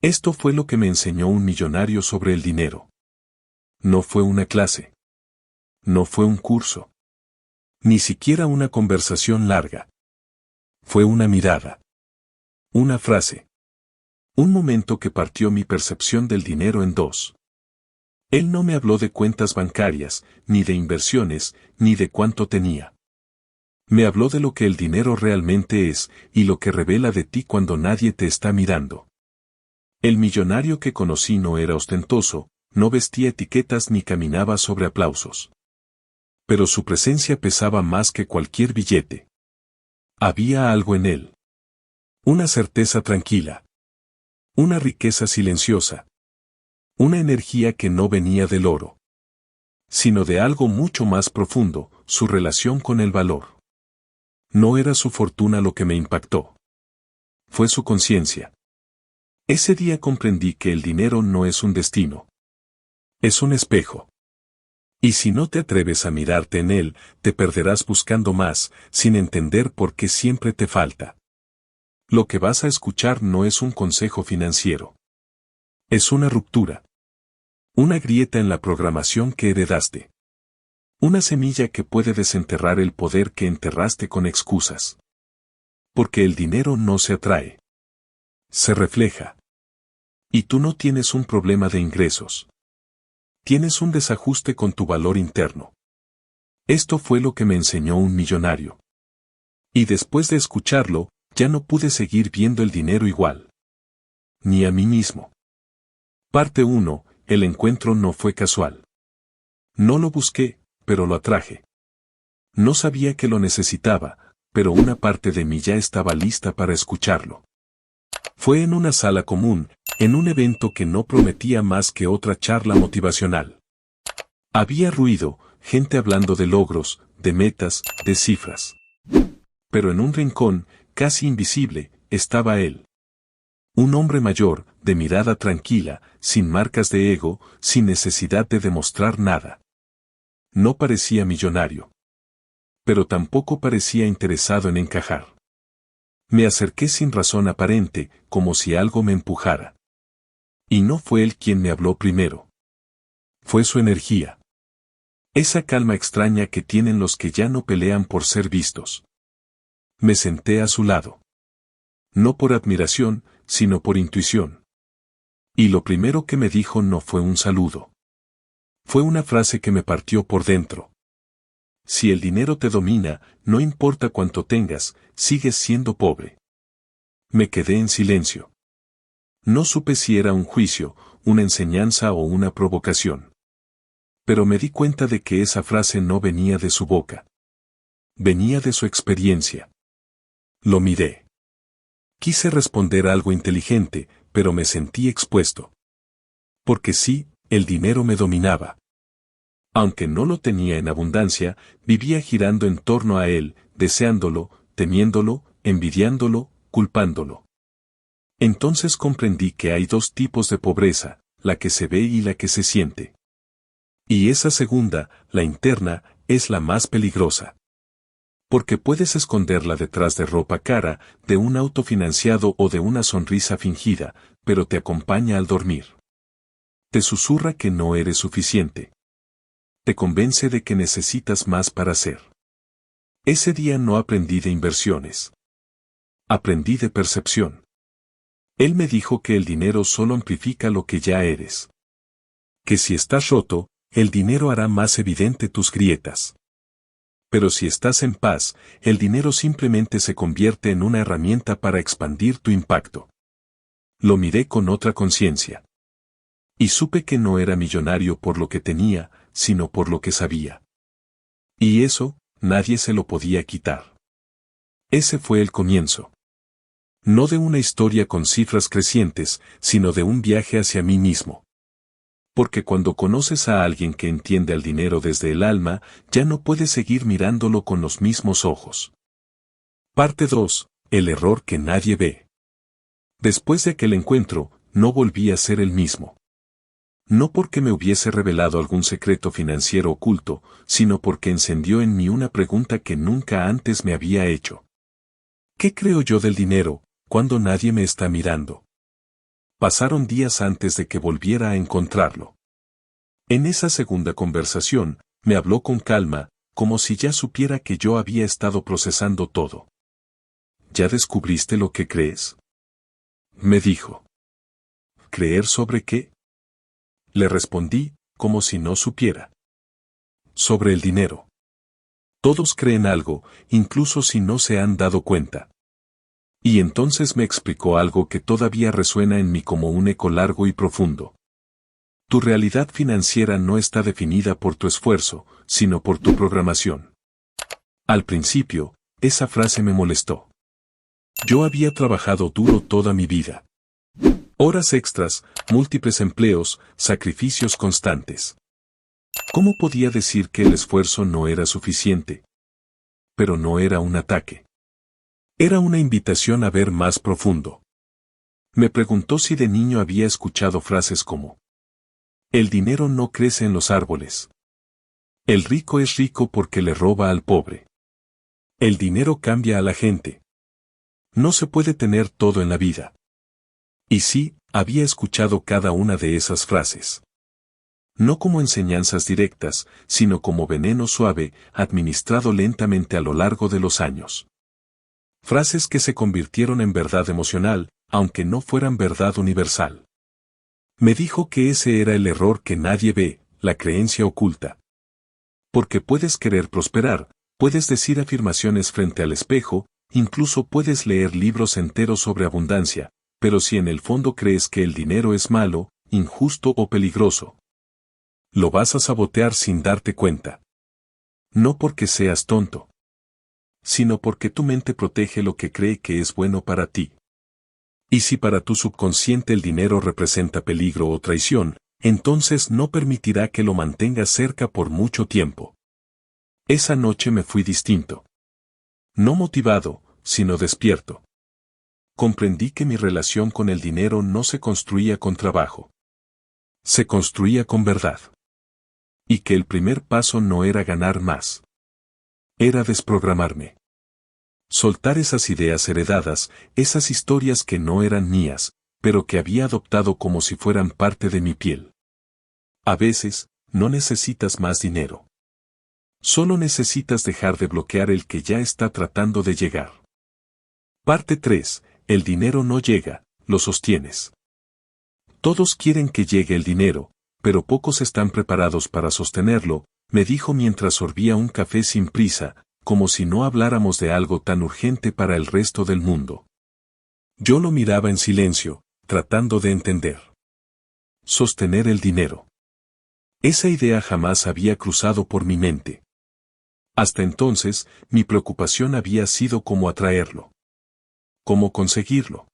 Esto fue lo que me enseñó un millonario sobre el dinero. No fue una clase. No fue un curso. Ni siquiera una conversación larga. Fue una mirada. Una frase. Un momento que partió mi percepción del dinero en dos. Él no me habló de cuentas bancarias, ni de inversiones, ni de cuánto tenía. Me habló de lo que el dinero realmente es, y lo que revela de ti cuando nadie te está mirando. El millonario que conocí no era ostentoso, no vestía etiquetas ni caminaba sobre aplausos. Pero su presencia pesaba más que cualquier billete. Había algo en él. Una certeza tranquila. Una riqueza silenciosa. Una energía que no venía del oro, sino de algo mucho más profundo, su relación con el valor. No era su fortuna lo que me impactó. Fue su conciencia. Ese día comprendí que el dinero no es un destino. Es un espejo. Y si no te atreves a mirarte en él, te perderás buscando más, sin entender por qué siempre te falta. Lo que vas a escuchar no es un consejo financiero. Es una ruptura. Una grieta en la programación que heredaste. Una semilla que puede desenterrar el poder que enterraste con excusas. Porque el dinero no se atrae. Se refleja. Y tú no tienes un problema de ingresos. Tienes un desajuste con tu valor interno. Esto fue lo que me enseñó un millonario. Y después de escucharlo, ya no pude seguir viendo el dinero igual. Ni a mí mismo. Parte 1. El encuentro no fue casual. No lo busqué, pero lo atraje. No sabía que lo necesitaba, pero una parte de mí ya estaba lista para escucharlo. Fue en una sala común, en un evento que no prometía más que otra charla motivacional. Había ruido, gente hablando de logros, de metas, de cifras. Pero en un rincón, casi invisible, estaba él. Un hombre mayor, de mirada tranquila, sin marcas de ego, sin necesidad de demostrar nada. No parecía millonario. Pero tampoco parecía interesado en encajar. Me acerqué sin razón aparente, como si algo me empujara. Y no fue él quien me habló primero. Fue su energía. Esa calma extraña que tienen los que ya no pelean por ser vistos. Me senté a su lado. No por admiración, sino por intuición. Y lo primero que me dijo no fue un saludo. Fue una frase que me partió por dentro. Si el dinero te domina, no importa cuánto tengas, sigues siendo pobre. Me quedé en silencio. No supe si era un juicio, una enseñanza o una provocación. Pero me di cuenta de que esa frase no venía de su boca. Venía de su experiencia. Lo miré. Quise responder algo inteligente, pero me sentí expuesto. Porque sí, el dinero me dominaba. Aunque no lo tenía en abundancia, vivía girando en torno a él, deseándolo, temiéndolo, envidiándolo, culpándolo. Entonces comprendí que hay dos tipos de pobreza, la que se ve y la que se siente. Y esa segunda, la interna, es la más peligrosa. Porque puedes esconderla detrás de ropa cara, de un auto financiado o de una sonrisa fingida, pero te acompaña al dormir. Te susurra que no eres suficiente. Te convence de que necesitas más para ser. Ese día no aprendí de inversiones. Aprendí de percepción. Él me dijo que el dinero solo amplifica lo que ya eres. Que si estás roto, el dinero hará más evidente tus grietas. Pero si estás en paz, el dinero simplemente se convierte en una herramienta para expandir tu impacto. Lo miré con otra conciencia. Y supe que no era millonario por lo que tenía, sino por lo que sabía. Y eso, nadie se lo podía quitar. Ese fue el comienzo. No de una historia con cifras crecientes, sino de un viaje hacia mí mismo. Porque cuando conoces a alguien que entiende al dinero desde el alma, ya no puedes seguir mirándolo con los mismos ojos. Parte 2. El error que nadie ve. Después de aquel encuentro, no volví a ser el mismo. No porque me hubiese revelado algún secreto financiero oculto, sino porque encendió en mí una pregunta que nunca antes me había hecho. ¿Qué creo yo del dinero, cuando nadie me está mirando? Pasaron días antes de que volviera a encontrarlo. En esa segunda conversación, me habló con calma, como si ya supiera que yo había estado procesando todo. ¿Ya descubriste lo que crees? Me dijo. ¿Creer sobre qué? Le respondí, como si no supiera. Sobre el dinero. Todos creen algo, incluso si no se han dado cuenta. Y entonces me explicó algo que todavía resuena en mí como un eco largo y profundo. Tu realidad financiera no está definida por tu esfuerzo, sino por tu programación. Al principio, esa frase me molestó. Yo había trabajado duro toda mi vida. Horas extras, múltiples empleos, sacrificios constantes. ¿Cómo podía decir que el esfuerzo no era suficiente? Pero no era un ataque. Era una invitación a ver más profundo. Me preguntó si de niño había escuchado frases como: el dinero no crece en los árboles. El rico es rico porque le roba al pobre. El dinero cambia a la gente. No se puede tener todo en la vida. Y sí, había escuchado cada una de esas frases. No como enseñanzas directas, sino como veneno suave, administrado lentamente a lo largo de los años. Frases que se convirtieron en verdad emocional, aunque no fueran verdad universal. Me dijo que ese era el error que nadie ve, la creencia oculta. Porque puedes querer prosperar, puedes decir afirmaciones frente al espejo, incluso puedes leer libros enteros sobre abundancia, pero si en el fondo crees que el dinero es malo, injusto o peligroso, lo vas a sabotear sin darte cuenta. No porque seas tonto, sino porque tu mente protege lo que cree que es bueno para ti. Y si para tu subconsciente el dinero representa peligro o traición, entonces no permitirá que lo mantengas cerca por mucho tiempo. Esa noche me fui distinto. No motivado, sino despierto. Comprendí que mi relación con el dinero no se construía con trabajo. Se construía con verdad. Y que el primer paso no era ganar más. Era desprogramarme. Soltar esas ideas heredadas, esas historias que no eran mías, pero que había adoptado como si fueran parte de mi piel. A veces, no necesitas más dinero. Solo necesitas dejar de bloquear el que ya está tratando de llegar. Parte 3. El dinero no llega, lo sostienes. Todos quieren que llegue el dinero, pero pocos están preparados para sostenerlo, me dijo mientras sorbía un café sin prisa, como si no habláramos de algo tan urgente para el resto del mundo. Yo lo miraba en silencio, tratando de entender. Sostener el dinero. Esa idea jamás había cruzado por mi mente. Hasta entonces, mi preocupación había sido cómo atraerlo. Cómo conseguirlo.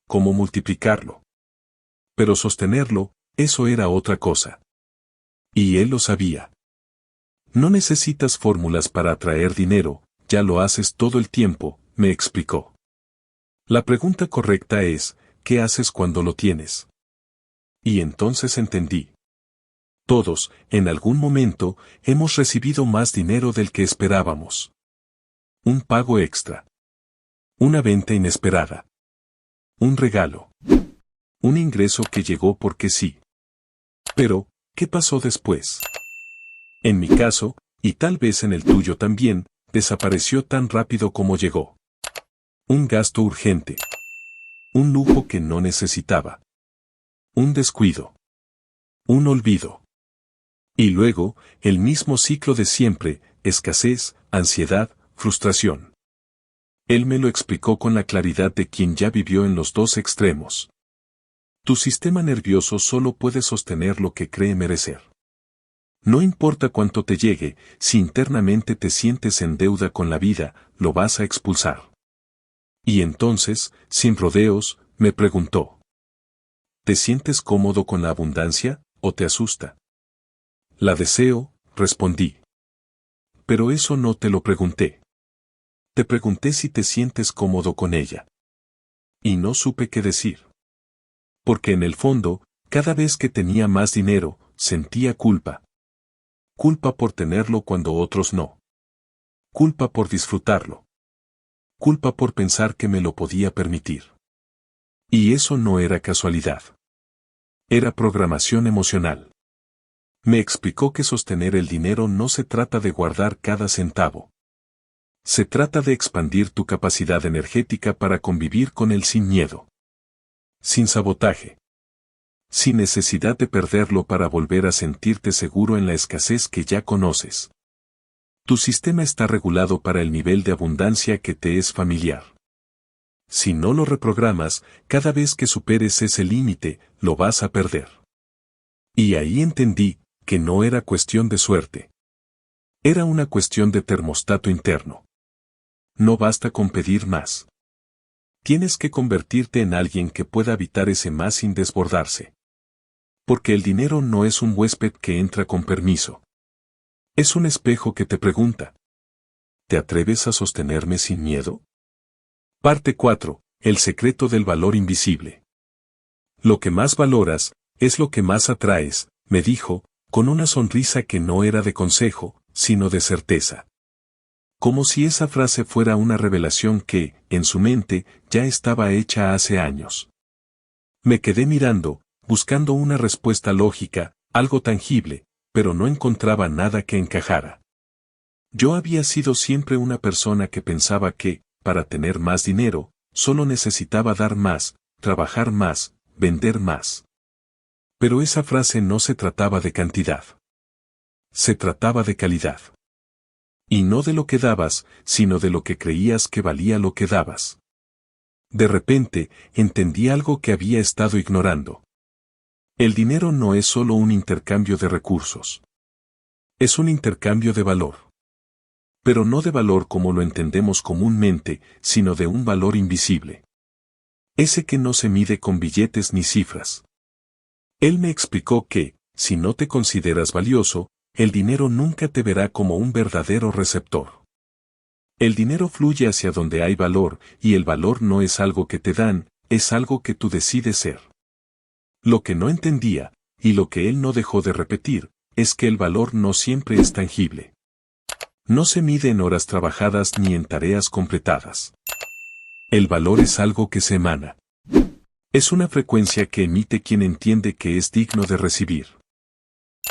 Cómo multiplicarlo. Pero sostenerlo, eso era otra cosa. Y él lo sabía. No necesitas fórmulas para atraer dinero, ya lo haces todo el tiempo, me explicó. La pregunta correcta es, ¿qué haces cuando lo tienes? Y entonces entendí. Todos, en algún momento, hemos recibido más dinero del que esperábamos. Un pago extra. Una venta inesperada. Un regalo. Un ingreso que llegó porque sí. Pero, ¿qué pasó después? En mi caso, y tal vez en el tuyo también, desapareció tan rápido como llegó. Un gasto urgente. Un lujo que no necesitaba. Un descuido. Un olvido. Y luego, el mismo ciclo de siempre, escasez, ansiedad, frustración. Él me lo explicó con la claridad de quien ya vivió en los dos extremos. Tu sistema nervioso solo puede sostener lo que cree merecer. No importa cuánto te llegue, si internamente te sientes en deuda con la vida, lo vas a expulsar. Y entonces, sin rodeos, me preguntó. ¿Te sientes cómodo con la abundancia, o te asusta? La deseo, respondí. Pero eso no te lo pregunté. Te pregunté si te sientes cómodo con ella. Y no supe qué decir. Porque en el fondo, cada vez que tenía más dinero, sentía culpa. Culpa por tenerlo cuando otros no. Culpa por disfrutarlo. Culpa por pensar que me lo podía permitir. Y eso no era casualidad. Era programación emocional. Me explicó que sostener el dinero no se trata de guardar cada centavo. Se trata de expandir tu capacidad energética para convivir con él sin miedo. Sin sabotaje. Sin necesidad de perderlo para volver a sentirte seguro en la escasez que ya conoces. Tu sistema está regulado para el nivel de abundancia que te es familiar. Si no lo reprogramas, cada vez que superes ese límite, lo vas a perder. Y ahí entendí que no era cuestión de suerte. Era una cuestión de termostato interno. No basta con pedir más. Tienes que convertirte en alguien que pueda habitar ese más sin desbordarse. Porque el dinero no es un huésped que entra con permiso. Es un espejo que te pregunta: ¿te atreves a sostenerme sin miedo? Parte 4. El secreto del valor invisible. Lo que más valoras, es lo que más atraes, me dijo, con una sonrisa que no era de consejo, sino de certeza. Como si esa frase fuera una revelación que, en su mente, ya estaba hecha hace años. Me quedé mirando, buscando una respuesta lógica, algo tangible, pero no encontraba nada que encajara. Yo había sido siempre una persona que pensaba que, para tener más dinero, solo necesitaba dar más, trabajar más, vender más. Pero esa frase no se trataba de cantidad. Se trataba de calidad. Y no de lo que dabas, sino de lo que creías que valía lo que dabas. De repente, entendí algo que había estado ignorando. El dinero no es solo un intercambio de recursos. Es un intercambio de valor. Pero no de valor como lo entendemos comúnmente, sino de un valor invisible. Ese que no se mide con billetes ni cifras. Él me explicó que, si no te consideras valioso, el dinero nunca te verá como un verdadero receptor. El dinero fluye hacia donde hay valor, y el valor no es algo que te dan, es algo que tú decides ser. Lo que no entendía, y lo que él no dejó de repetir, es que el valor no siempre es tangible. No se mide en horas trabajadas ni en tareas completadas. El valor es algo que se emana. Es una frecuencia que emite quien entiende que es digno de recibir.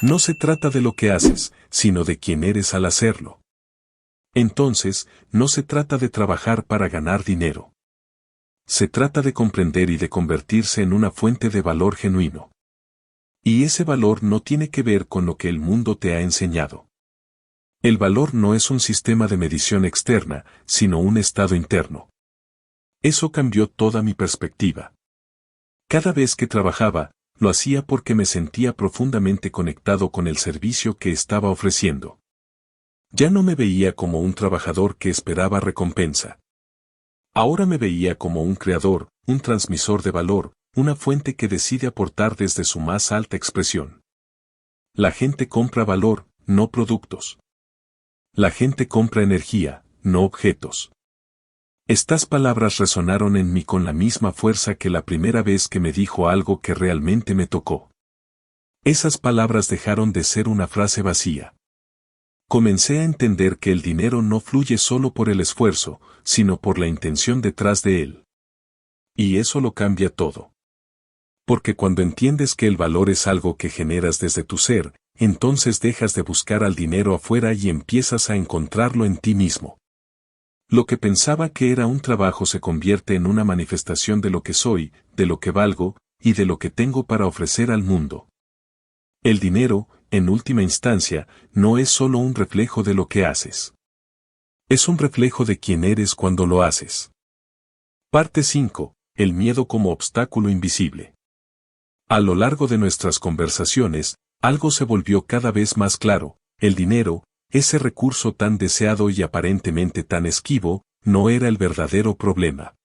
No se trata de lo que haces, sino de quién eres al hacerlo. Entonces, no se trata de trabajar para ganar dinero. Se trata de comprender y de convertirse en una fuente de valor genuino. Y ese valor no tiene que ver con lo que el mundo te ha enseñado. El valor no es un sistema de medición externa, sino un estado interno. Eso cambió toda mi perspectiva. Cada vez que trabajaba, lo hacía porque me sentía profundamente conectado con el servicio que estaba ofreciendo. Ya no me veía como un trabajador que esperaba recompensa. Ahora me veía como un creador, un transmisor de valor, una fuente que decide aportar desde su más alta expresión. La gente compra valor, no productos. La gente compra energía, no objetos. Estas palabras resonaron en mí con la misma fuerza que la primera vez que me dijo algo que realmente me tocó. Esas palabras dejaron de ser una frase vacía. Comencé a entender que el dinero no fluye solo por el esfuerzo, sino por la intención detrás de él. Y eso lo cambia todo. Porque cuando entiendes que el valor es algo que generas desde tu ser, entonces dejas de buscar al dinero afuera y empiezas a encontrarlo en ti mismo. Lo que pensaba que era un trabajo se convierte en una manifestación de lo que soy, de lo que valgo, y de lo que tengo para ofrecer al mundo. El dinero, en última instancia, no es solo un reflejo de lo que haces. Es un reflejo de quién eres cuando lo haces. Parte 5. El miedo como obstáculo invisible. A lo largo de nuestras conversaciones, algo se volvió cada vez más claro: el dinero, ese recurso tan deseado y aparentemente tan esquivo, no era el verdadero problema.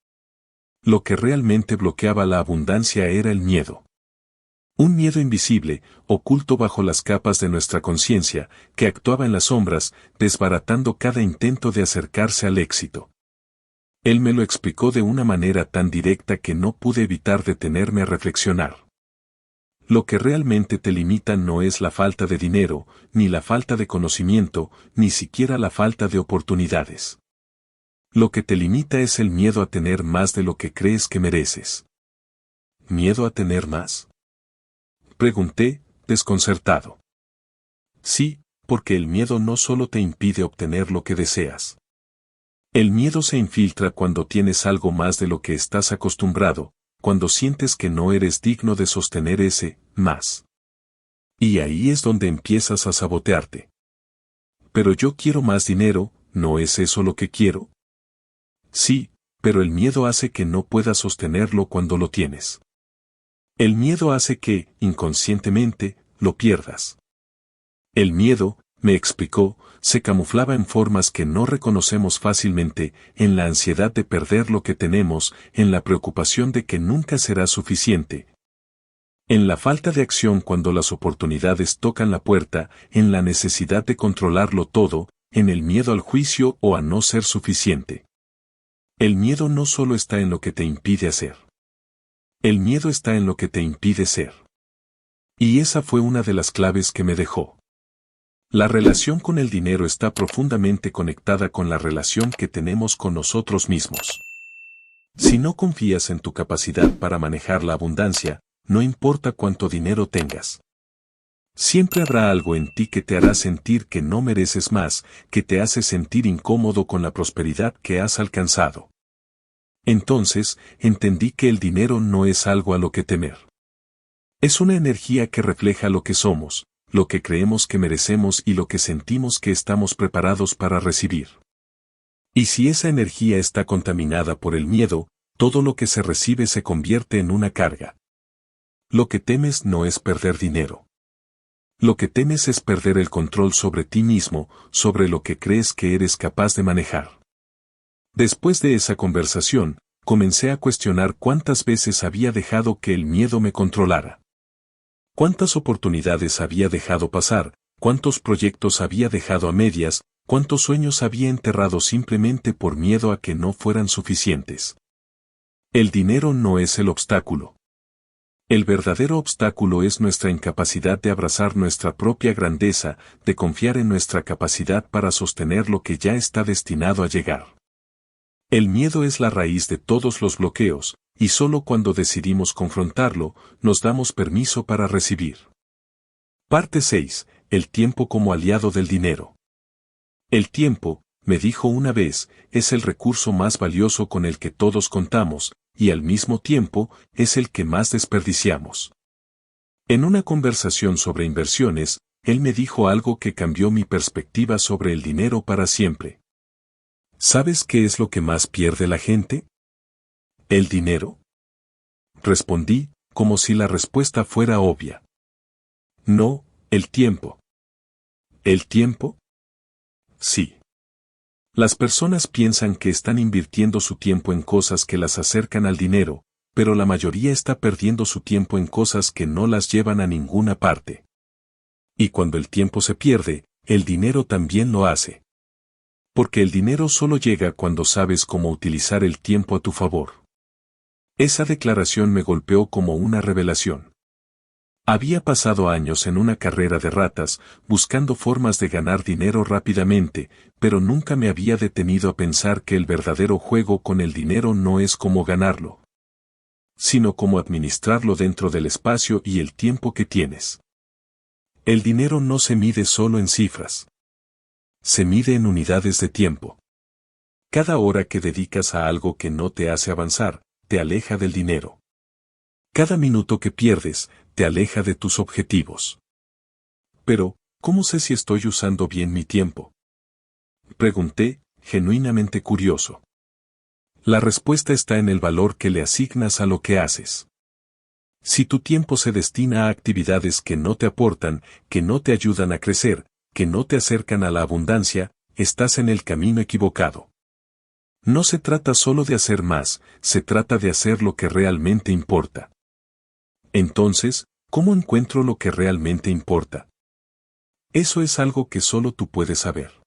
Lo que realmente bloqueaba la abundancia era el miedo. Un miedo invisible, oculto bajo las capas de nuestra conciencia, que actuaba en las sombras, desbaratando cada intento de acercarse al éxito. Él me lo explicó de una manera tan directa que no pude evitar detenerme a reflexionar. Lo que realmente te limita no es la falta de dinero, ni la falta de conocimiento, ni siquiera la falta de oportunidades. Lo que te limita es el miedo a tener más de lo que crees que mereces. ¿Miedo a tener más? Pregunté, desconcertado. Sí, porque el miedo no solo te impide obtener lo que deseas. El miedo se infiltra cuando tienes algo más de lo que estás acostumbrado, cuando sientes que no eres digno de sostener ese más. Y ahí es donde empiezas a sabotearte. Pero yo quiero más dinero, ¿no es eso lo que quiero? Sí, pero el miedo hace que no puedas sostenerlo cuando lo tienes. El miedo hace que, inconscientemente, lo pierdas. El miedo, me explicó, se camuflaba en formas que no reconocemos fácilmente, en la ansiedad de perder lo que tenemos, en la preocupación de que nunca será suficiente, en la falta de acción cuando las oportunidades tocan la puerta, en la necesidad de controlarlo todo, en el miedo al juicio o a no ser suficiente. El miedo no solo está en lo que te impide hacer. El miedo está en lo que te impide ser. Y esa fue una de las claves que me dejó. La relación con el dinero está profundamente conectada con la relación que tenemos con nosotros mismos. Si no confías en tu capacidad para manejar la abundancia, no importa cuánto dinero tengas. Siempre habrá algo en ti que te hará sentir que no mereces más, que te hace sentir incómodo con la prosperidad que has alcanzado. Entonces, entendí que el dinero no es algo a lo que temer. Es una energía que refleja lo que somos, lo que creemos que merecemos y lo que sentimos que estamos preparados para recibir. Y si esa energía está contaminada por el miedo, todo lo que se recibe se convierte en una carga. Lo que temes no es perder dinero. Lo que temes es perder el control sobre ti mismo, sobre lo que crees que eres capaz de manejar. Después de esa conversación, comencé a cuestionar cuántas veces había dejado que el miedo me controlara. Cuántas oportunidades había dejado pasar, cuántos proyectos había dejado a medias, cuántos sueños había enterrado simplemente por miedo a que no fueran suficientes. El dinero no es el obstáculo. El verdadero obstáculo es nuestra incapacidad de abrazar nuestra propia grandeza, de confiar en nuestra capacidad para sostener lo que ya está destinado a llegar. El miedo es la raíz de todos los bloqueos, y solo cuando decidimos confrontarlo, nos damos permiso para recibir. Parte 6. El tiempo como aliado del dinero. El tiempo, me dijo una vez, es el recurso más valioso con el que todos contamos, y al mismo tiempo, es el que más desperdiciamos. En una conversación sobre inversiones, él me dijo algo que cambió mi perspectiva sobre el dinero para siempre. ¿Sabes qué es lo que más pierde la gente? ¿El dinero? Respondí, como si la respuesta fuera obvia. No, el tiempo. ¿El tiempo? Sí. Las personas piensan que están invirtiendo su tiempo en cosas que las acercan al dinero, pero la mayoría está perdiendo su tiempo en cosas que no las llevan a ninguna parte. Y cuando el tiempo se pierde, el dinero también lo hace. Porque el dinero solo llega cuando sabes cómo utilizar el tiempo a tu favor. Esa declaración me golpeó como una revelación. Había pasado años en una carrera de ratas, buscando formas de ganar dinero rápidamente, pero nunca me había detenido a pensar que el verdadero juego con el dinero no es cómo ganarlo, sino cómo administrarlo dentro del espacio y el tiempo que tienes. El dinero no se mide solo en cifras. Se mide en unidades de tiempo. Cada hora que dedicas a algo que no te hace avanzar, te aleja del dinero. Cada minuto que pierdes, te aleja de tus objetivos. Pero, ¿cómo sé si estoy usando bien mi tiempo? Pregunté, genuinamente curioso. La respuesta está en el valor que le asignas a lo que haces. Si tu tiempo se destina a actividades que no te aportan, que no te ayudan a crecer, que no te acercan a la abundancia, estás en el camino equivocado. No se trata solo de hacer más, se trata de hacer lo que realmente importa. Entonces, ¿cómo encuentro lo que realmente importa? Eso es algo que solo tú puedes saber.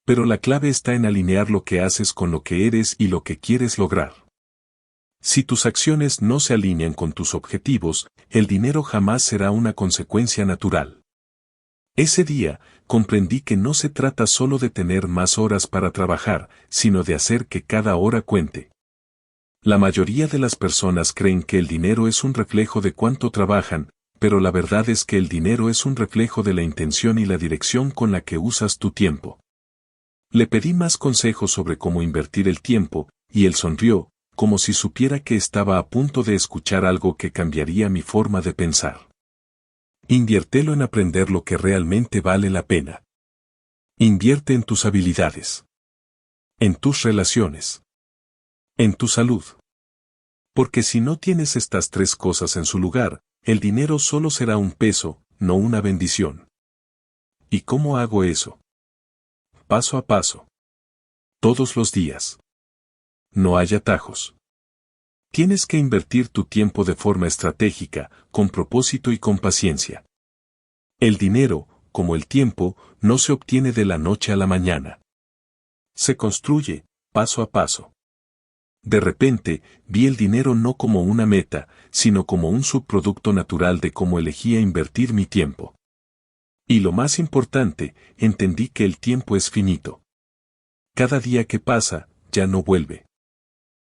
Pero la clave está en alinear lo que haces con lo que eres y lo que quieres lograr. Si tus acciones no se alinean con tus objetivos, el dinero jamás será una consecuencia natural. Ese día, comprendí que no se trata solo de tener más horas para trabajar, sino de hacer que cada hora cuente. La mayoría de las personas creen que el dinero es un reflejo de cuánto trabajan, pero la verdad es que el dinero es un reflejo de la intención y la dirección con la que usas tu tiempo. Le pedí más consejos sobre cómo invertir el tiempo, y él sonrió, como si supiera que estaba a punto de escuchar algo que cambiaría mi forma de pensar. Inviértelo en aprender lo que realmente vale la pena. Invierte en tus habilidades. En tus relaciones. En tu salud. Porque si no tienes estas tres cosas en su lugar, el dinero solo será un peso, no una bendición. ¿Y cómo hago eso? Paso a paso. Todos los días. No hay atajos. Tienes que invertir tu tiempo de forma estratégica, con propósito y con paciencia. El dinero, como el tiempo, no se obtiene de la noche a la mañana. Se construye, paso a paso. De repente, vi el dinero no como una meta, sino como un subproducto natural de cómo elegía invertir mi tiempo. Y lo más importante, entendí que el tiempo es finito. Cada día que pasa, ya no vuelve.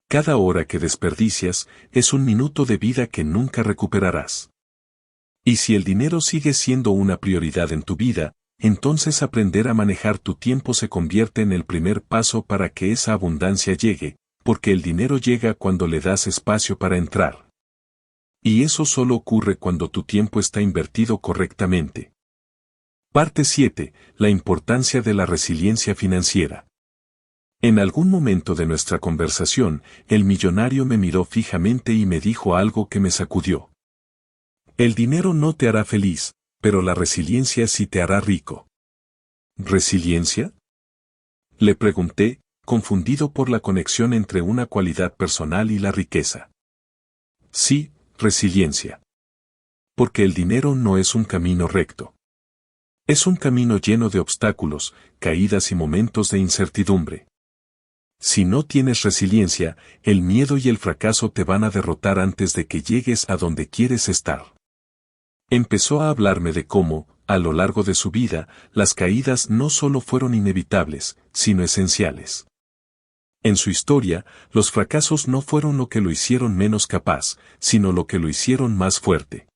Cada hora que desperdicias, es un minuto de vida que nunca recuperarás. Y si el dinero sigue siendo una prioridad en tu vida, entonces aprender a manejar tu tiempo se convierte en el primer paso para que esa abundancia llegue, porque el dinero llega cuando le das espacio para entrar. Y eso solo ocurre cuando tu tiempo está invertido correctamente. Parte 7. La importancia de la resiliencia financiera. En algún momento de nuestra conversación, el millonario me miró fijamente y me dijo algo que me sacudió. El dinero no te hará feliz, pero la resiliencia sí te hará rico. ¿Resiliencia? Le pregunté, confundido por la conexión entre una cualidad personal y la riqueza. Sí, resiliencia. Porque el dinero no es un camino recto. Es un camino lleno de obstáculos, caídas y momentos de incertidumbre. Si no tienes resiliencia, el miedo y el fracaso te van a derrotar antes de que llegues a donde quieres estar. Empezó a hablarme de cómo, a lo largo de su vida, las caídas no solo fueron inevitables, sino esenciales. En su historia, los fracasos no fueron lo que lo hicieron menos capaz, sino lo que lo hicieron más fuerte.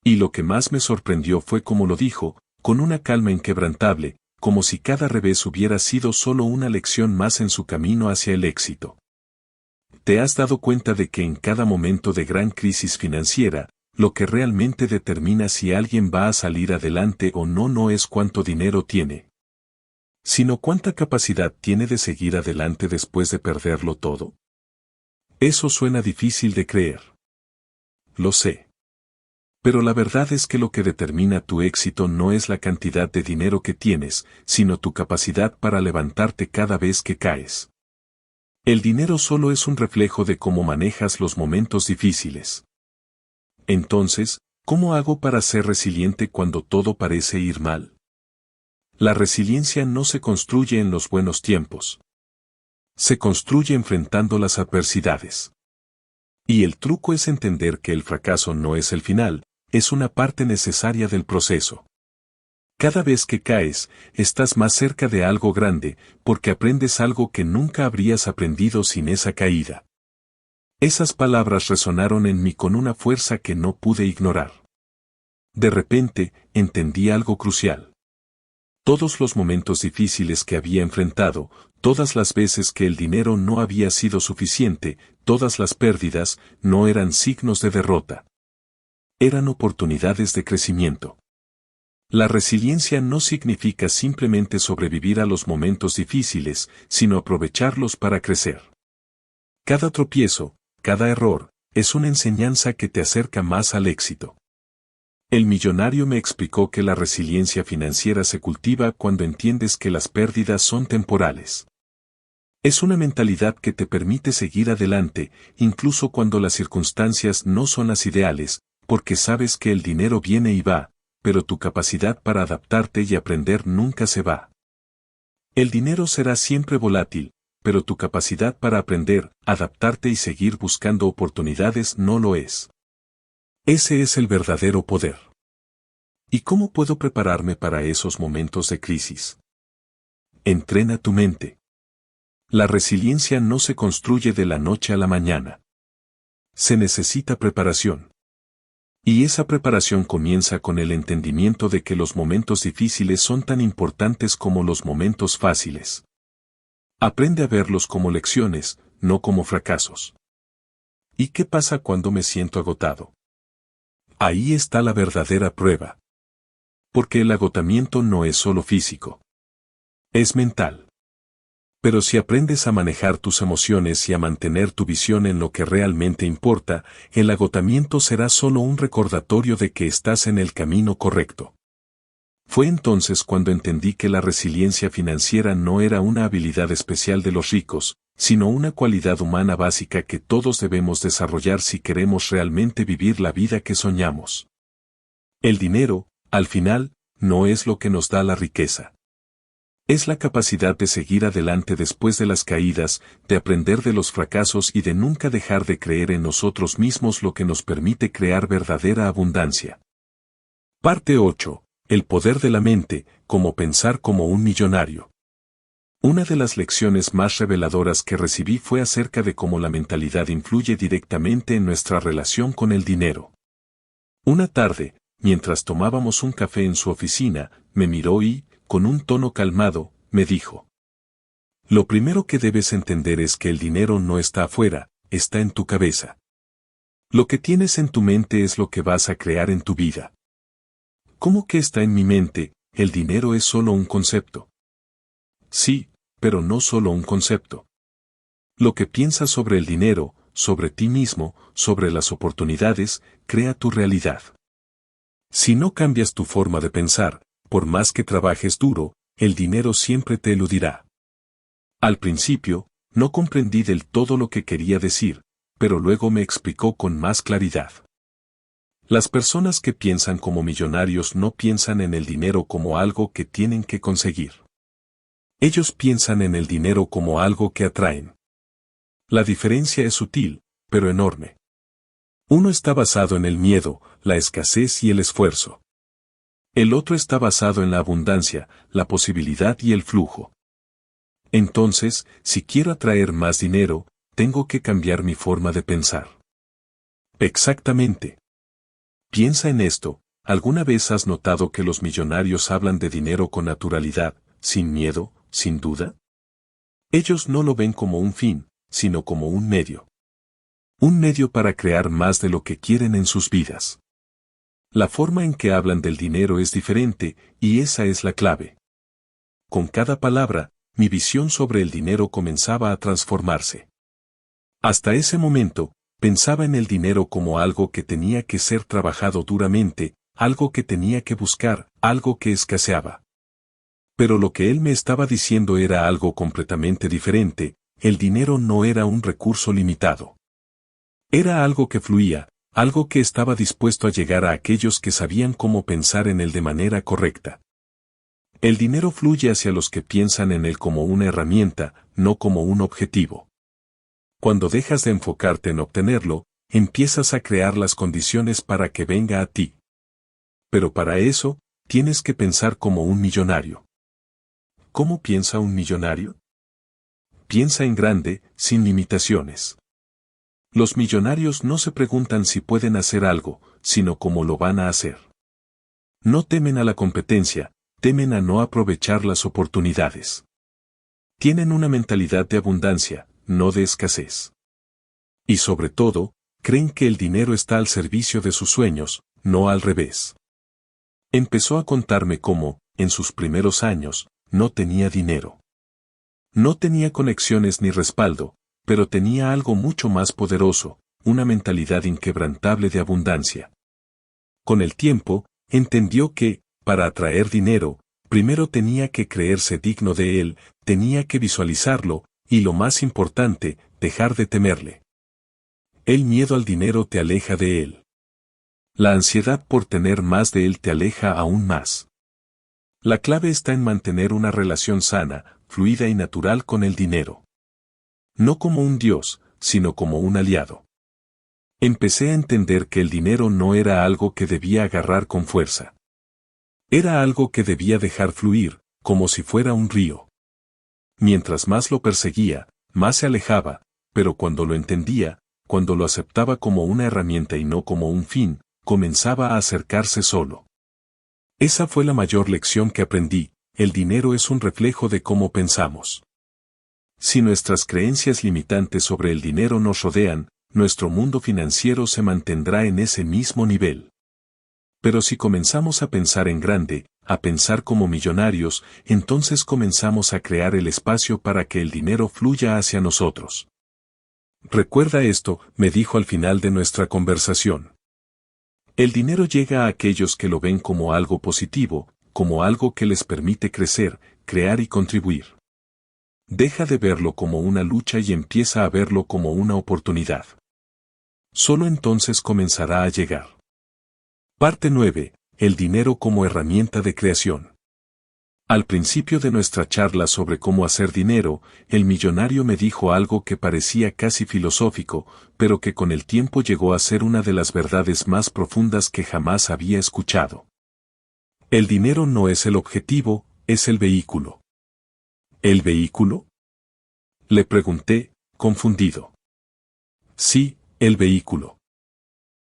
Y lo que más me sorprendió fue cómo lo dijo, con una calma inquebrantable, como si cada revés hubiera sido solo una lección más en su camino hacia el éxito. ¿Te has dado cuenta de que en cada momento de gran crisis financiera, lo que realmente determina si alguien va a salir adelante o no no es cuánto dinero tiene, sino cuánta capacidad tiene de seguir adelante después de perderlo todo? Eso suena difícil de creer. Lo sé. Pero la verdad es que lo que determina tu éxito no es la cantidad de dinero que tienes, sino tu capacidad para levantarte cada vez que caes. El dinero solo es un reflejo de cómo manejas los momentos difíciles. Entonces, ¿cómo hago para ser resiliente cuando todo parece ir mal? La resiliencia no se construye en los buenos tiempos. Se construye enfrentando las adversidades. Y el truco es entender que el fracaso no es el final, es una parte necesaria del proceso. Cada vez que caes, estás más cerca de algo grande, porque aprendes algo que nunca habrías aprendido sin esa caída. Esas palabras resonaron en mí con una fuerza que no pude ignorar. De repente, entendí algo crucial. Todos los momentos difíciles que había enfrentado, todas las veces que el dinero no había sido suficiente, todas las pérdidas, no eran signos de derrota. Eran oportunidades de crecimiento. La resiliencia no significa simplemente sobrevivir a los momentos difíciles, sino aprovecharlos para crecer. Cada tropiezo, cada error, es una enseñanza que te acerca más al éxito. El millonario me explicó que la resiliencia financiera se cultiva cuando entiendes que las pérdidas son temporales. Es una mentalidad que te permite seguir adelante, incluso cuando las circunstancias no son las ideales, porque sabes que el dinero viene y va, pero tu capacidad para adaptarte y aprender nunca se va. El dinero será siempre volátil, pero tu capacidad para aprender, adaptarte y seguir buscando oportunidades no lo es. Ese es el verdadero poder. ¿Y cómo puedo prepararme para esos momentos de crisis? Entrena tu mente. La resiliencia no se construye de la noche a la mañana. Se necesita preparación. Y esa preparación comienza con el entendimiento de que los momentos difíciles son tan importantes como los momentos fáciles. Aprende a verlos como lecciones, no como fracasos. ¿Y qué pasa cuando me siento agotado? Ahí está la verdadera prueba. Porque el agotamiento no es solo físico. Es mental. Pero si aprendes a manejar tus emociones y a mantener tu visión en lo que realmente importa, el agotamiento será solo un recordatorio de que estás en el camino correcto. Fue entonces cuando entendí que la resiliencia financiera no era una habilidad especial de los ricos, sino una cualidad humana básica que todos debemos desarrollar si queremos realmente vivir la vida que soñamos. El dinero, al final, no es lo que nos da la riqueza. Es la capacidad de seguir adelante después de las caídas, de aprender de los fracasos y de nunca dejar de creer en nosotros mismos lo que nos permite crear verdadera abundancia. Parte 8. El poder de la mente, cómo pensar como un millonario. Una de las lecciones más reveladoras que recibí fue acerca de cómo la mentalidad influye directamente en nuestra relación con el dinero. Una tarde, mientras tomábamos un café en su oficina, me miró y, con un tono calmado, me dijo: lo primero que debes entender es que el dinero no está afuera, está en tu cabeza. Lo que tienes en tu mente es lo que vas a crear en tu vida. ¿Cómo que está en mi mente? El dinero es solo un concepto. Sí, pero no solo un concepto. Lo que piensas sobre el dinero, sobre ti mismo, sobre las oportunidades, crea tu realidad. Si no cambias tu forma de pensar, por más que trabajes duro, el dinero siempre te eludirá. Al principio, no comprendí del todo lo que quería decir, pero luego me explicó con más claridad. Las personas que piensan como millonarios no piensan en el dinero como algo que tienen que conseguir. Ellos piensan en el dinero como algo que atraen. La diferencia es sutil, pero enorme. Uno está basado en el miedo, la escasez y el esfuerzo. El otro está basado en la abundancia, la posibilidad y el flujo. Entonces, si quiero atraer más dinero, tengo que cambiar mi forma de pensar. Exactamente. Piensa en esto, ¿alguna vez has notado que los millonarios hablan de dinero con naturalidad, sin miedo, sin duda? Ellos no lo ven como un fin, sino como un medio. Un medio para crear más de lo que quieren en sus vidas. La forma en que hablan del dinero es diferente, y esa es la clave. Con cada palabra, mi visión sobre el dinero comenzaba a transformarse. Hasta ese momento, pensaba en el dinero como algo que tenía que ser trabajado duramente, algo que tenía que buscar, algo que escaseaba. Pero lo que él me estaba diciendo era algo completamente diferente: el dinero no era un recurso limitado. Era algo que fluía, algo que estaba dispuesto a llegar a aquellos que sabían cómo pensar en él de manera correcta. El dinero fluye hacia los que piensan en él como una herramienta, no como un objetivo. Cuando dejas de enfocarte en obtenerlo, empiezas a crear las condiciones para que venga a ti. Pero para eso, tienes que pensar como un millonario. ¿Cómo piensa un millonario? Piensa en grande, sin limitaciones. Los millonarios no se preguntan si pueden hacer algo, sino cómo lo van a hacer. No temen a la competencia, temen a no aprovechar las oportunidades. Tienen una mentalidad de abundancia, no de escasez. Y sobre todo, creen que el dinero está al servicio de sus sueños, no al revés. Empezó a contarme cómo, en sus primeros años, no tenía dinero. No tenía conexiones ni respaldo, pero tenía algo mucho más poderoso, una mentalidad inquebrantable de abundancia. Con el tiempo, entendió que, para atraer dinero, primero tenía que creerse digno de él, tenía que visualizarlo, y lo más importante, dejar de temerle. El miedo al dinero te aleja de él. La ansiedad por tener más de él te aleja aún más. La clave está en mantener una relación sana, fluida y natural con el dinero. No como un dios, sino como un aliado. Empecé a entender que el dinero no era algo que debía agarrar con fuerza. Era algo que debía dejar fluir, como si fuera un río. Mientras más lo perseguía, más se alejaba, pero cuando lo entendía, cuando lo aceptaba como una herramienta y no como un fin, comenzaba a acercarse solo. Esa fue la mayor lección que aprendí: el dinero es un reflejo de cómo pensamos. Si nuestras creencias limitantes sobre el dinero nos rodean, nuestro mundo financiero se mantendrá en ese mismo nivel. Pero si comenzamos a pensar en grande, a pensar como millonarios, entonces comenzamos a crear el espacio para que el dinero fluya hacia nosotros. Recuerda esto, me dijo al final de nuestra conversación. El dinero llega a aquellos que lo ven como algo positivo, como algo que les permite crecer, crear y contribuir. Deja de verlo como una lucha y empieza a verlo como una oportunidad. Solo entonces comenzará a llegar. Parte 9. El dinero como herramienta de creación. Al principio de nuestra charla sobre cómo hacer dinero, el millonario me dijo algo que parecía casi filosófico, pero que con el tiempo llegó a ser una de las verdades más profundas que jamás había escuchado. El dinero no es el objetivo, es el vehículo. ¿El vehículo? Le pregunté, confundido. Sí, el vehículo.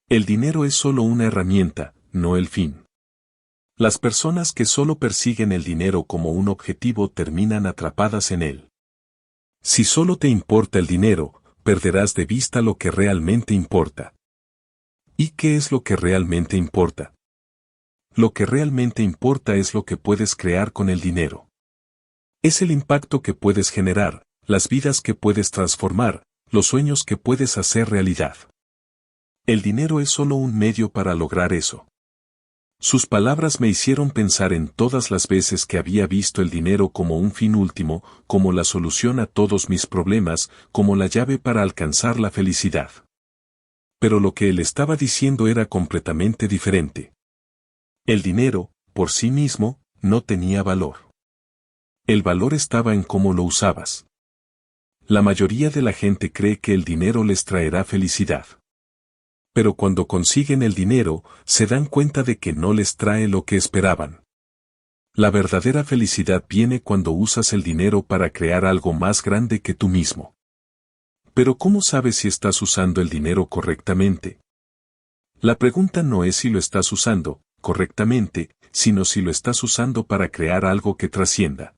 El dinero es solo una herramienta, no el fin. Las personas que solo persiguen el dinero como un objetivo terminan atrapadas en él. Si solo te importa el dinero, perderás de vista lo que realmente importa. ¿Y qué es lo que realmente importa? Lo que realmente importa es lo que puedes crear con el dinero. Es el impacto que puedes generar, las vidas que puedes transformar, los sueños que puedes hacer realidad. El dinero es solo un medio para lograr eso. Sus palabras me hicieron pensar en todas las veces que había visto el dinero como un fin último, como la solución a todos mis problemas, como la llave para alcanzar la felicidad. Pero lo que él estaba diciendo era completamente diferente. El dinero, por sí mismo, no tenía valor. El valor estaba en cómo lo usabas. La mayoría de la gente cree que el dinero les traerá felicidad. Pero cuando consiguen el dinero, se dan cuenta de que no les trae lo que esperaban. La verdadera felicidad viene cuando usas el dinero para crear algo más grande que tú mismo. Pero ¿cómo sabes si estás usando el dinero correctamente? La pregunta no es si lo estás usando correctamente, sino si lo estás usando para crear algo que trascienda.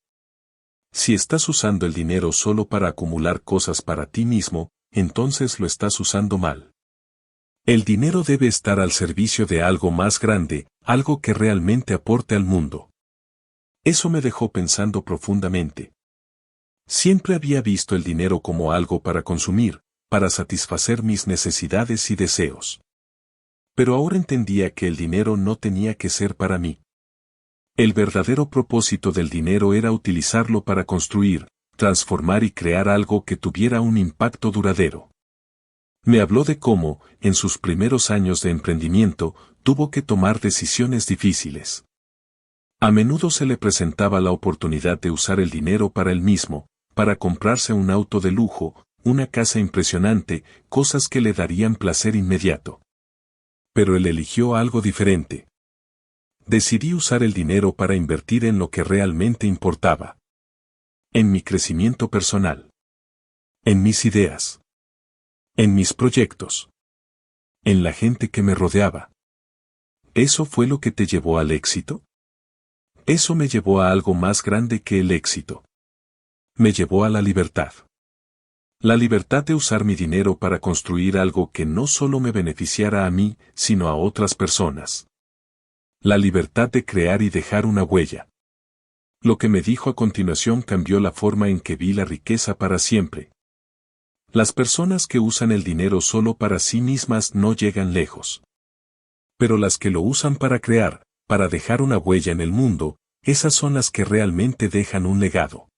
Si estás usando el dinero solo para acumular cosas para ti mismo, entonces lo estás usando mal. El dinero debe estar al servicio de algo más grande, algo que realmente aporte al mundo. Eso me dejó pensando profundamente. Siempre había visto el dinero como algo para consumir, para satisfacer mis necesidades y deseos. Pero ahora entendía que el dinero no tenía que ser para mí. El verdadero propósito del dinero era utilizarlo para construir, transformar y crear algo que tuviera un impacto duradero. Me habló de cómo, en sus primeros años de emprendimiento, tuvo que tomar decisiones difíciles. A menudo se le presentaba la oportunidad de usar el dinero para él mismo, para comprarse un auto de lujo, una casa impresionante, cosas que le darían placer inmediato. Pero él eligió algo diferente. Decidí usar el dinero para invertir en lo que realmente importaba. En mi crecimiento personal. En mis ideas. En mis proyectos. En la gente que me rodeaba. ¿Eso fue lo que te llevó al éxito? Eso me llevó a algo más grande que el éxito. Me llevó a la libertad. La libertad de usar mi dinero para construir algo que no solo me beneficiara a mí, sino a otras personas. La libertad de crear y dejar una huella. Lo que me dijo a continuación cambió la forma en que vi la riqueza para siempre. Las personas que usan el dinero solo para sí mismas no llegan lejos. Pero las que lo usan para crear, para dejar una huella en el mundo, esas son las que realmente dejan un legado.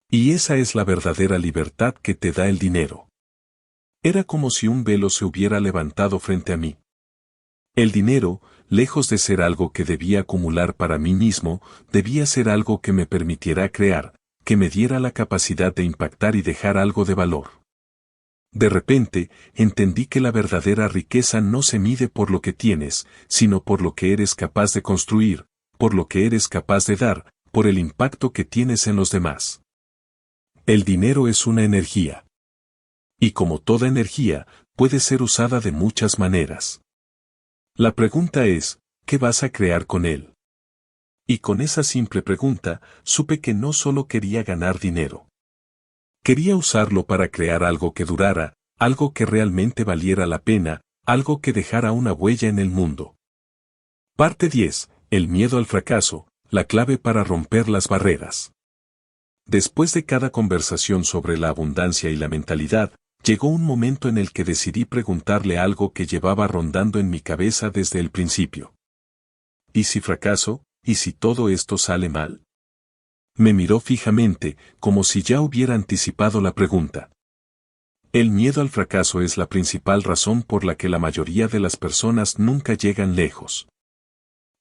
Y esa es la verdadera libertad que te da el dinero. Era como si un velo se hubiera levantado frente a mí. El dinero, lejos de ser algo que debía acumular para mí mismo, debía ser algo que me permitiera crear, que me diera la capacidad de impactar y dejar algo de valor. De repente, entendí que la verdadera riqueza no se mide por lo que tienes, sino por lo que eres capaz de construir, por lo que eres capaz de dar, por el impacto que tienes en los demás. El dinero es una energía. Y como toda energía, puede ser usada de muchas maneras. La pregunta es, ¿qué vas a crear con él? Y con esa simple pregunta, supe que no solo quería ganar dinero. Quería usarlo para crear algo que durara, algo que realmente valiera la pena, algo que dejara una huella en el mundo. Parte 10. El miedo al fracaso, la clave para romper las barreras. Después de cada conversación sobre la abundancia y la mentalidad, llegó un momento en el que decidí preguntarle algo que llevaba rondando en mi cabeza desde el principio. ¿Y si fracaso? ¿Y si todo esto sale mal? Me miró fijamente, como si ya hubiera anticipado la pregunta. El miedo al fracaso es la principal razón por la que la mayoría de las personas nunca llegan lejos.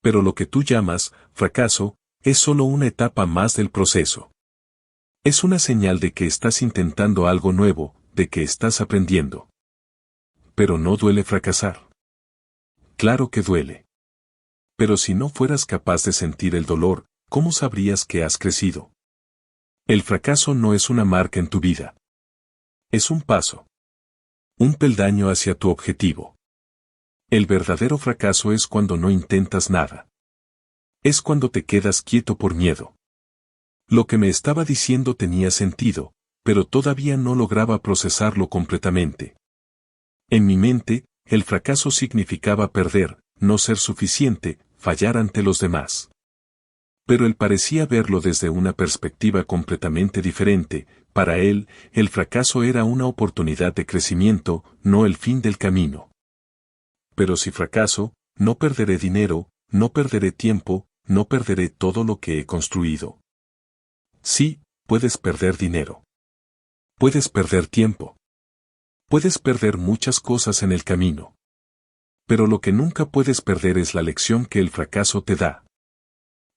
Pero lo que tú llamas fracaso es solo una etapa más del proceso. Es una señal de que estás intentando algo nuevo, de que estás aprendiendo. Pero no duele fracasar. Claro que duele. Pero si no fueras capaz de sentir el dolor, ¿cómo sabrías que has crecido? El fracaso no es una marca en tu vida. Es un paso. Un peldaño hacia tu objetivo. El verdadero fracaso es cuando no intentas nada. Es cuando te quedas quieto por miedo. Lo que me estaba diciendo tenía sentido, pero todavía no lograba procesarlo completamente. En mi mente, el fracaso significaba perder, no ser suficiente, fallar ante los demás. Pero él parecía verlo desde una perspectiva completamente diferente. Para él, el fracaso era una oportunidad de crecimiento, no el fin del camino. Pero si fracaso, no perderé dinero, no perderé tiempo, no perderé todo lo que he construido. Sí, puedes perder dinero. Puedes perder tiempo. Puedes perder muchas cosas en el camino. Pero lo que nunca puedes perder es la lección que el fracaso te da.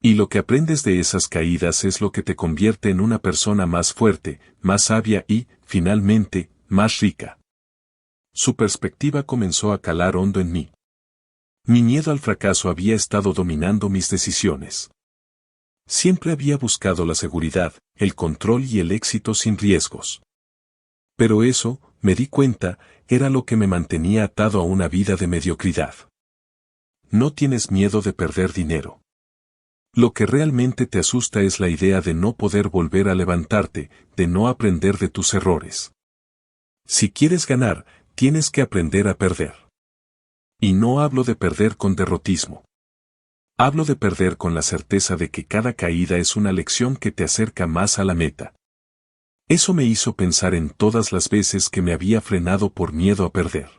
Y lo que aprendes de esas caídas es lo que te convierte en una persona más fuerte, más sabia y, finalmente, más rica. Su perspectiva comenzó a calar hondo en mí. Mi miedo al fracaso había estado dominando mis decisiones. Siempre había buscado la seguridad, el control y el éxito sin riesgos. Pero eso, me di cuenta, era lo que me mantenía atado a una vida de mediocridad. No tienes miedo de perder dinero. Lo que realmente te asusta es la idea de no poder volver a levantarte, de no aprender de tus errores. Si quieres ganar, tienes que aprender a perder. Y no hablo de perder con derrotismo. Hablo de perder con la certeza de que cada caída es una lección que te acerca más a la meta. Eso me hizo pensar en todas las veces que me había frenado por miedo a perder.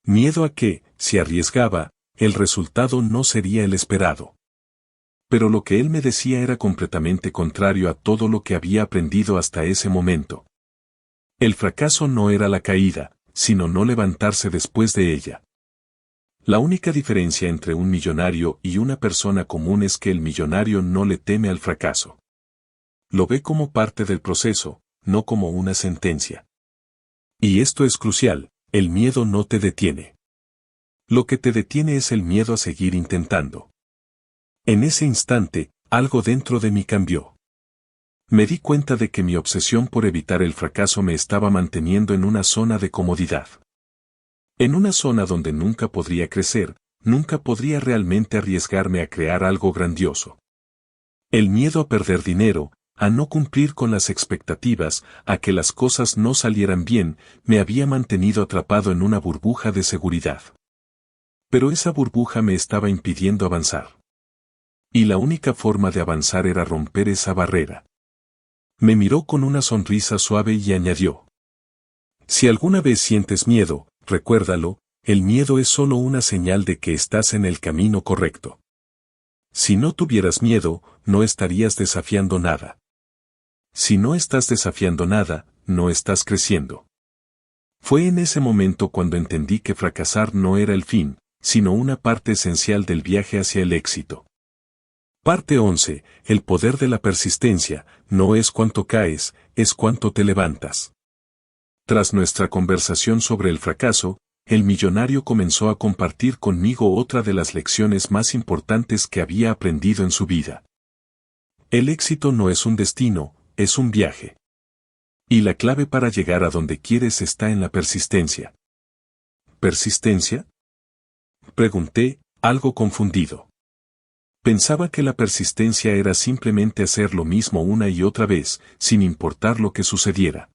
Miedo a que, si arriesgaba, el resultado no sería el esperado. Pero lo que él me decía era completamente contrario a todo lo que había aprendido hasta ese momento. El fracaso no era la caída, sino no levantarse después de ella. La única diferencia entre un millonario y una persona común es que el millonario no le teme al fracaso. Lo ve como parte del proceso, no como una sentencia. Y esto es crucial, el miedo no te detiene. Lo que te detiene es el miedo a seguir intentando. En ese instante, algo dentro de mí cambió. Me di cuenta de que mi obsesión por evitar el fracaso me estaba manteniendo en una zona de comodidad. En una zona donde nunca podría crecer, nunca podría realmente arriesgarme a crear algo grandioso. El miedo a perder dinero, a no cumplir con las expectativas, a que las cosas no salieran bien, me había mantenido atrapado en una burbuja de seguridad. Pero esa burbuja me estaba impidiendo avanzar. Y la única forma de avanzar era romper esa barrera. Me miró con una sonrisa suave y añadió: si alguna vez sientes miedo, recuérdalo, el miedo es solo una señal de que estás en el camino correcto. Si no tuvieras miedo, no estarías desafiando nada. Si no estás desafiando nada, no estás creciendo. Fue en ese momento cuando entendí que fracasar no era el fin, sino una parte esencial del viaje hacia el éxito. Parte 11. El poder de la persistencia, no es cuánto caes, es cuánto te levantas. Tras nuestra conversación sobre el fracaso, el millonario comenzó a compartir conmigo otra de las lecciones más importantes que había aprendido en su vida. El éxito no es un destino, es un viaje. Y la clave para llegar a donde quieres está en la persistencia. ¿Persistencia? Pregunté, algo confundido. Pensaba que la persistencia era simplemente hacer lo mismo una y otra vez, sin importar lo que sucediera.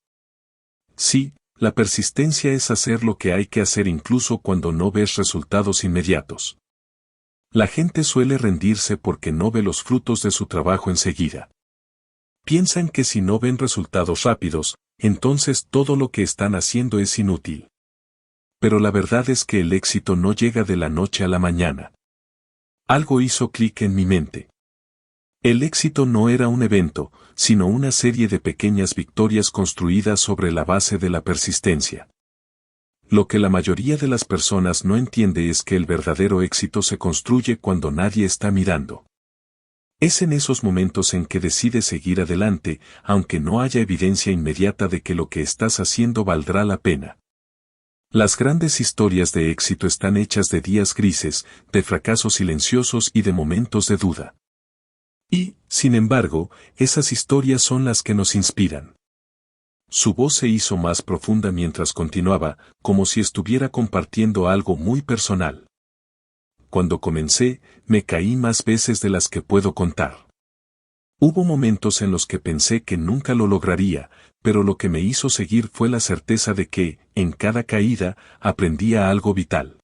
Sí, la persistencia es hacer lo que hay que hacer incluso cuando no ves resultados inmediatos. La gente suele rendirse porque no ve los frutos de su trabajo enseguida. Piensan que si no ven resultados rápidos, entonces todo lo que están haciendo es inútil. Pero la verdad es que el éxito no llega de la noche a la mañana. Algo hizo clic en mi mente. El éxito no era un evento, sino una serie de pequeñas victorias construidas sobre la base de la persistencia. Lo que la mayoría de las personas no entiende es que el verdadero éxito se construye cuando nadie está mirando. Es en esos momentos en que decides seguir adelante, aunque no haya evidencia inmediata de que lo que estás haciendo valdrá la pena. Las grandes historias de éxito están hechas de días grises, de fracasos silenciosos y de momentos de duda. Y, sin embargo, esas historias son las que nos inspiran. Su voz se hizo más profunda mientras continuaba, como si estuviera compartiendo algo muy personal. Cuando comencé, me caí más veces de las que puedo contar. Hubo momentos en los que pensé que nunca lo lograría, pero lo que me hizo seguir fue la certeza de que, en cada caída, aprendía algo vital.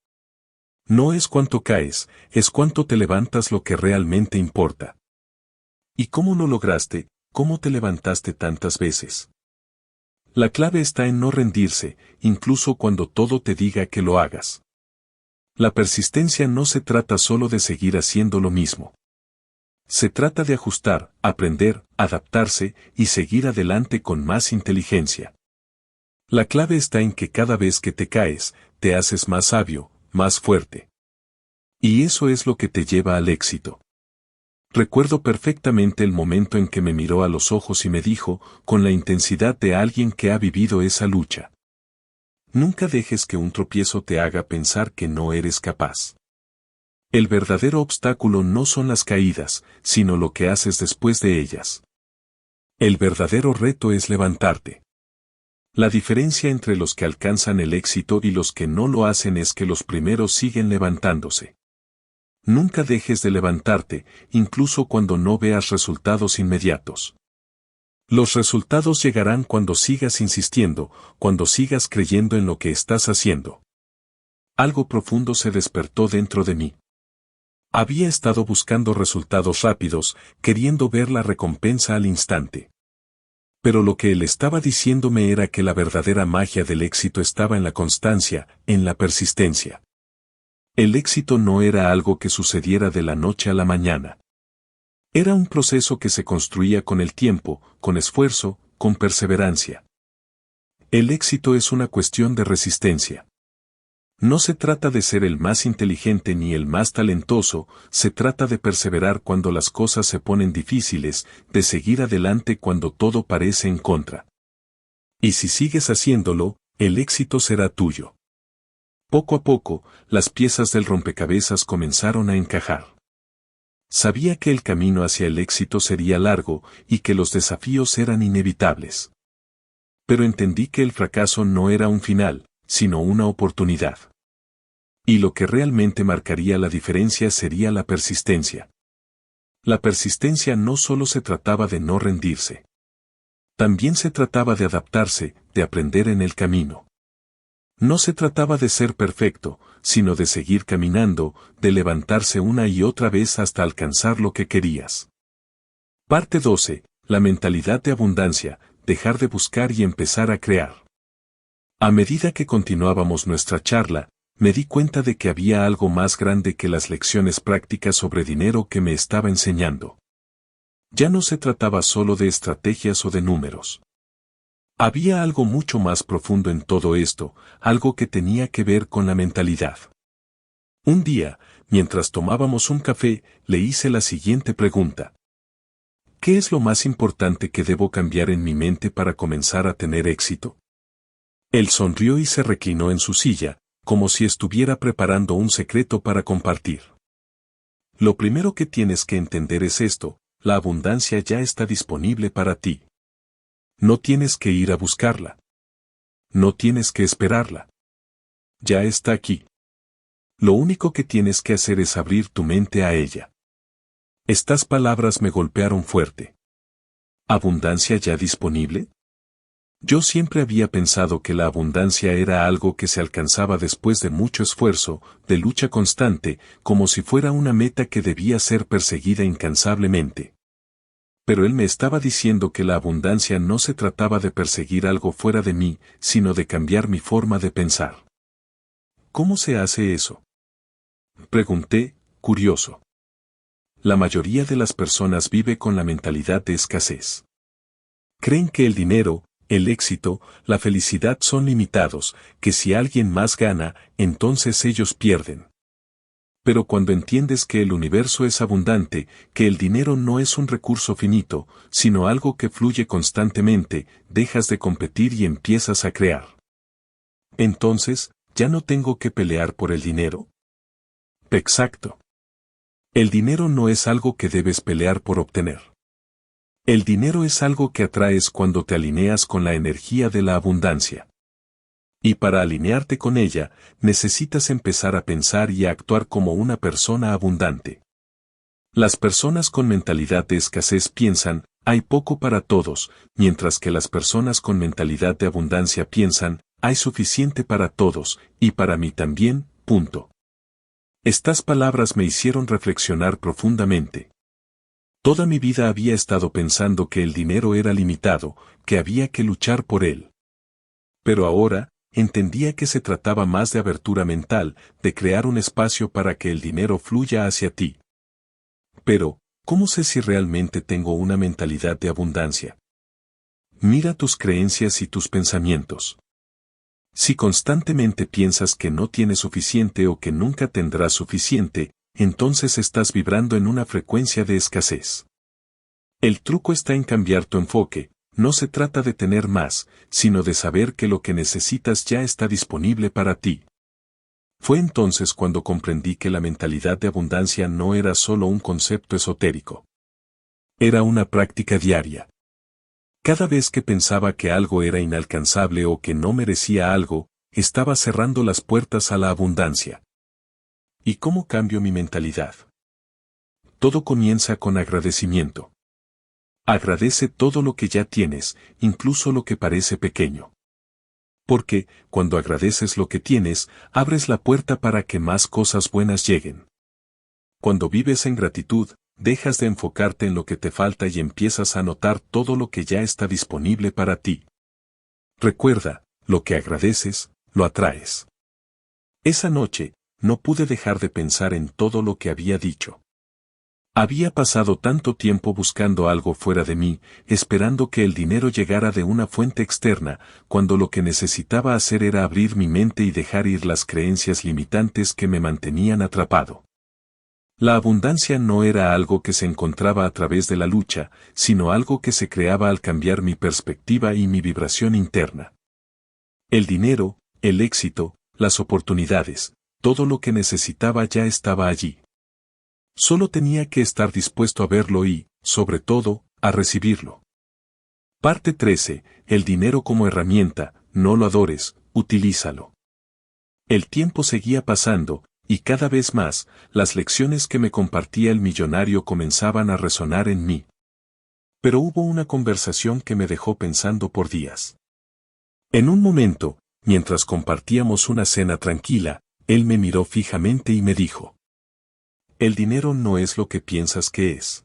No es cuánto caes, es cuánto te levantas lo que realmente importa. ¿Y cómo lo lograste? ¿Cómo te levantaste tantas veces? La clave está en no rendirse, incluso cuando todo te diga que lo hagas. La persistencia no se trata solo de seguir haciendo lo mismo. Se trata de ajustar, aprender, adaptarse y seguir adelante con más inteligencia. La clave está en que cada vez que te caes, te haces más sabio, más fuerte. Y eso es lo que te lleva al éxito. Recuerdo perfectamente el momento en que me miró a los ojos y me dijo, con la intensidad de alguien que ha vivido esa lucha: nunca dejes que un tropiezo te haga pensar que no eres capaz. El verdadero obstáculo no son las caídas, sino lo que haces después de ellas. El verdadero reto es levantarte. La diferencia entre los que alcanzan el éxito y los que no lo hacen es que los primeros siguen levantándose. Nunca dejes de levantarte, incluso cuando no veas resultados inmediatos. Los resultados llegarán cuando sigas insistiendo, cuando sigas creyendo en lo que estás haciendo. Algo profundo se despertó dentro de mí. Había estado buscando resultados rápidos, queriendo ver la recompensa al instante. Pero lo que él estaba diciéndome era que la verdadera magia del éxito estaba en la constancia, en la persistencia. El éxito no era algo que sucediera de la noche a la mañana. Era un proceso que se construía con el tiempo, con esfuerzo, con perseverancia. El éxito es una cuestión de resistencia. No se trata de ser el más inteligente ni el más talentoso, se trata de perseverar cuando las cosas se ponen difíciles, de seguir adelante cuando todo parece en contra. Y si sigues haciéndolo, el éxito será tuyo. Poco a poco, las piezas del rompecabezas comenzaron a encajar. Sabía que el camino hacia el éxito sería largo y que los desafíos eran inevitables. Pero entendí que el fracaso no era un final, sino una oportunidad. Y lo que realmente marcaría la diferencia sería la persistencia. La persistencia no solo se trataba de no rendirse. También se trataba de adaptarse, de aprender en el camino. No se trataba de ser perfecto, sino de seguir caminando, de levantarse una y otra vez hasta alcanzar lo que querías. Parte 12. La mentalidad de abundancia, dejar de buscar y empezar a crear. A medida que continuábamos nuestra charla, me di cuenta de que había algo más grande que las lecciones prácticas sobre dinero que me estaba enseñando. Ya no se trataba solo de estrategias o de números. Había algo mucho más profundo en todo esto, algo que tenía que ver con la mentalidad. Un día, mientras tomábamos un café, le hice la siguiente pregunta: ¿qué es lo más importante que debo cambiar en mi mente para comenzar a tener éxito? Él sonrió y se reclinó en su silla, como si estuviera preparando un secreto para compartir. Lo primero que tienes que entender es esto: la abundancia ya está disponible para ti. No tienes que ir a buscarla. No tienes que esperarla. Ya está aquí. Lo único que tienes que hacer es abrir tu mente a ella. Estas palabras me golpearon fuerte. ¿Abundancia ya disponible? Yo siempre había pensado que la abundancia era algo que se alcanzaba después de mucho esfuerzo, de lucha constante, como si fuera una meta que debía ser perseguida incansablemente. Pero él me estaba diciendo que la abundancia no se trataba de perseguir algo fuera de mí, sino de cambiar mi forma de pensar. ¿Cómo se hace eso? Pregunté, curioso. La mayoría de las personas vive con la mentalidad de escasez. Creen que el dinero, el éxito, la felicidad son limitados, que si alguien más gana, entonces ellos pierden. Pero cuando entiendes que el universo es abundante, que el dinero no es un recurso finito, sino algo que fluye constantemente, dejas de competir y empiezas a crear. Entonces, ¿ya no tengo que pelear por el dinero? Exacto. El dinero no es algo que debes pelear por obtener. El dinero es algo que atraes cuando te alineas con la energía de la abundancia. Y para alinearte con ella, necesitas empezar a pensar y a actuar como una persona abundante. Las personas con mentalidad de escasez piensan, hay poco para todos, mientras que las personas con mentalidad de abundancia piensan, hay suficiente para todos, y para mí también, punto. Estas palabras me hicieron reflexionar profundamente. Toda mi vida había estado pensando que el dinero era limitado, que había que luchar por él. Pero ahora, entendía que se trataba más de abertura mental, de crear un espacio para que el dinero fluya hacia ti. Pero, ¿cómo sé si realmente tengo una mentalidad de abundancia? Mira tus creencias y tus pensamientos. Si constantemente piensas que no tienes suficiente o que nunca tendrás suficiente, entonces estás vibrando en una frecuencia de escasez. El truco está en cambiar tu enfoque. No se trata de tener más, sino de saber que lo que necesitas ya está disponible para ti. Fue entonces cuando comprendí que la mentalidad de abundancia no era solo un concepto esotérico. Era una práctica diaria. Cada vez que pensaba que algo era inalcanzable o que no merecía algo, estaba cerrando las puertas a la abundancia. ¿Y cómo cambio mi mentalidad? Todo comienza con agradecimiento. Agradece todo lo que ya tienes, incluso lo que parece pequeño. Porque, cuando agradeces lo que tienes, abres la puerta para que más cosas buenas lleguen. Cuando vives en gratitud, dejas de enfocarte en lo que te falta y empiezas a notar todo lo que ya está disponible para ti. Recuerda, lo que agradeces, lo atraes. Esa noche, no pude dejar de pensar en todo lo que había dicho. Había pasado tanto tiempo buscando algo fuera de mí, esperando que el dinero llegara de una fuente externa, cuando lo que necesitaba hacer era abrir mi mente y dejar ir las creencias limitantes que me mantenían atrapado. La abundancia no era algo que se encontraba a través de la lucha, sino algo que se creaba al cambiar mi perspectiva y mi vibración interna. El dinero, el éxito, las oportunidades, todo lo que necesitaba ya estaba allí. Solo tenía que estar dispuesto a verlo y, sobre todo, a recibirlo. Parte 13. El dinero como herramienta, no lo adores, utilízalo. El tiempo seguía pasando, y cada vez más, las lecciones que me compartía el millonario comenzaban a resonar en mí. Pero hubo una conversación que me dejó pensando por días. En un momento, mientras compartíamos una cena tranquila, él me miró fijamente y me dijo: el dinero no es lo que piensas que es.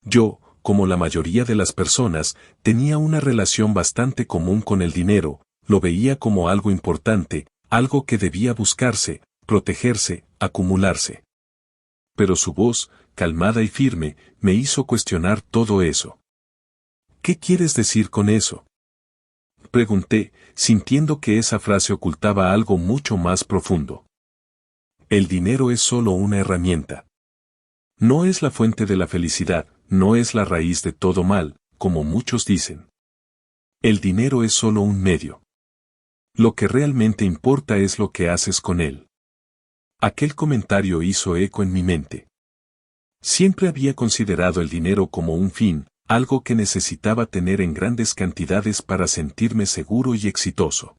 Yo, como la mayoría de las personas, tenía una relación bastante común con el dinero, lo veía como algo importante, algo que debía buscarse, protegerse, acumularse. Pero su voz, calmada y firme, me hizo cuestionar todo eso. ¿Qué quieres decir con eso? Pregunté, sintiendo que esa frase ocultaba algo mucho más profundo. El dinero es solo una herramienta. No es la fuente de la felicidad, no es la raíz de todo mal, como muchos dicen. El dinero es solo un medio. Lo que realmente importa es lo que haces con él. Aquel comentario hizo eco en mi mente. Siempre había considerado el dinero como un fin, algo que necesitaba tener en grandes cantidades para sentirme seguro y exitoso.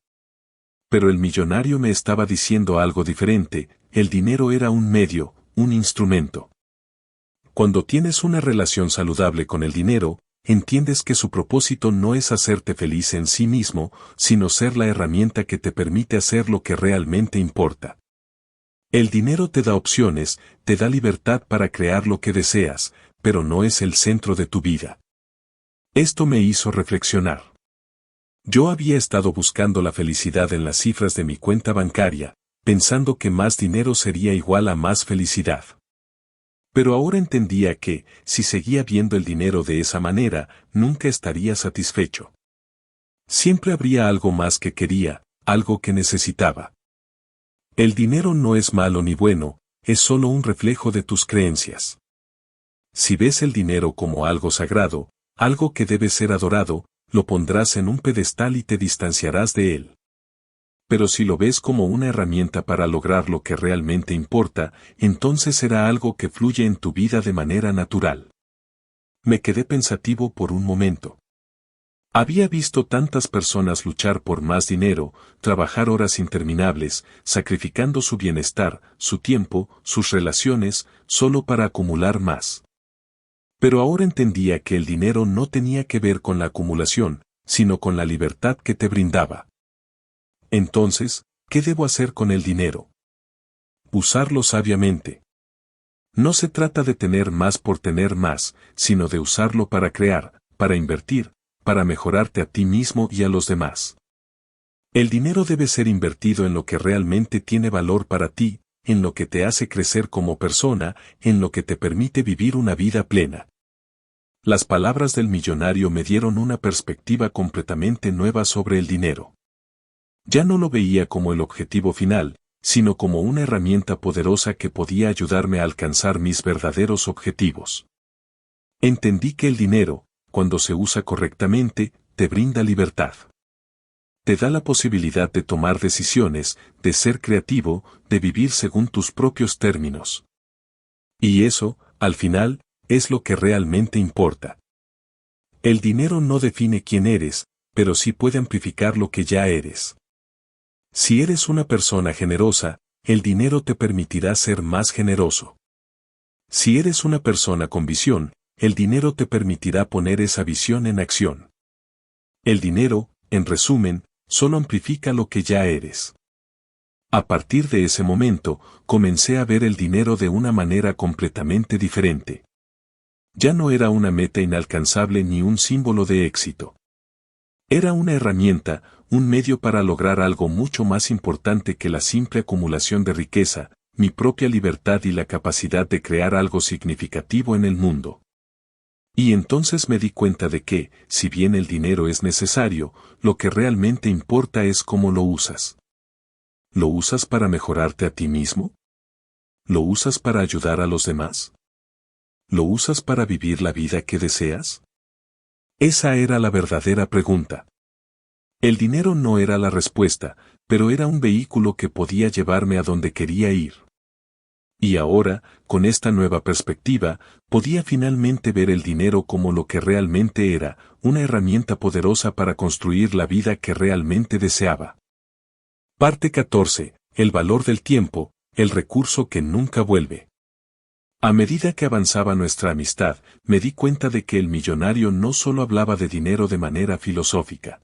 Pero el millonario me estaba diciendo algo diferente: el dinero era un medio, un instrumento. Cuando tienes una relación saludable con el dinero, entiendes que su propósito no es hacerte feliz en sí mismo, sino ser la herramienta que te permite hacer lo que realmente importa. El dinero te da opciones, te da libertad para crear lo que deseas, pero no es el centro de tu vida. Esto me hizo reflexionar. Yo había estado buscando la felicidad en las cifras de mi cuenta bancaria, pensando que más dinero sería igual a más felicidad. Pero ahora entendía que, si seguía viendo el dinero de esa manera, nunca estaría satisfecho. Siempre habría algo más que quería, algo que necesitaba. El dinero no es malo ni bueno, es solo un reflejo de tus creencias. Si ves el dinero como algo sagrado, algo que debe ser adorado, lo pondrás en un pedestal y te distanciarás de él. Pero si lo ves como una herramienta para lograr lo que realmente importa, entonces será algo que fluye en tu vida de manera natural. Me quedé pensativo por un momento. Había visto tantas personas luchar por más dinero, trabajar horas interminables, sacrificando su bienestar, su tiempo, sus relaciones, solo para acumular más. Pero ahora entendía que el dinero no tenía que ver con la acumulación, sino con la libertad que te brindaba. Entonces, ¿qué debo hacer con el dinero? Usarlo sabiamente. No se trata de tener más por tener más, sino de usarlo para crear, para invertir, para mejorarte a ti mismo y a los demás. El dinero debe ser invertido en lo que realmente tiene valor para ti, en lo que te hace crecer como persona, en lo que te permite vivir una vida plena. Las palabras del millonario me dieron una perspectiva completamente nueva sobre el dinero. Ya no lo veía como el objetivo final, sino como una herramienta poderosa que podía ayudarme a alcanzar mis verdaderos objetivos. Entendí que el dinero, cuando se usa correctamente, te brinda libertad. Te da la posibilidad de tomar decisiones, de ser creativo, de vivir según tus propios términos. Y eso, al final, es lo que realmente importa. El dinero no define quién eres, pero sí puede amplificar lo que ya eres. Si eres una persona generosa, el dinero te permitirá ser más generoso. Si eres una persona con visión, el dinero te permitirá poner esa visión en acción. El dinero, en resumen, solo amplifica lo que ya eres. A partir de ese momento, comencé a ver el dinero de una manera completamente diferente. Ya no era una meta inalcanzable ni un símbolo de éxito. Era una herramienta, un medio para lograr algo mucho más importante que la simple acumulación de riqueza, mi propia libertad y la capacidad de crear algo significativo en el mundo. Y entonces me di cuenta de que, si bien el dinero es necesario, lo que realmente importa es cómo lo usas. ¿Lo usas para mejorarte a ti mismo? ¿Lo usas para ayudar a los demás? ¿Lo usas para vivir la vida que deseas? Esa era la verdadera pregunta. El dinero no era la respuesta, pero era un vehículo que podía llevarme a donde quería ir. Y ahora, con esta nueva perspectiva, podía finalmente ver el dinero como lo que realmente era, una herramienta poderosa para construir la vida que realmente deseaba. Parte 14. El valor del tiempo, el recurso que nunca vuelve. A medida que avanzaba nuestra amistad, me di cuenta de que el millonario no solo hablaba de dinero de manera filosófica.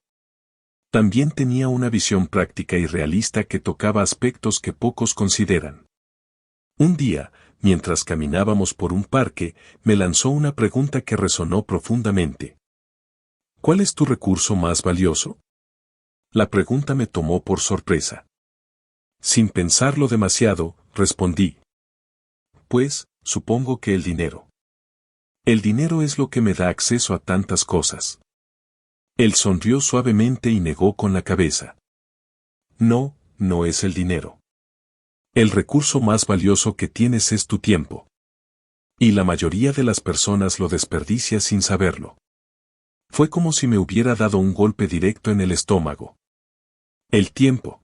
También tenía una visión práctica y realista que tocaba aspectos que pocos consideran. Un día, mientras caminábamos por un parque, me lanzó una pregunta que resonó profundamente. ¿Cuál es tu recurso más valioso? La pregunta me tomó por sorpresa. Sin pensarlo demasiado, respondí. Pues, supongo que el dinero. El dinero es lo que me da acceso a tantas cosas. Él sonrió suavemente y negó con la cabeza. No, no es el dinero. El recurso más valioso que tienes es tu tiempo. Y la mayoría de las personas lo desperdicia sin saberlo. Fue como si me hubiera dado un golpe directo en el estómago. El tiempo.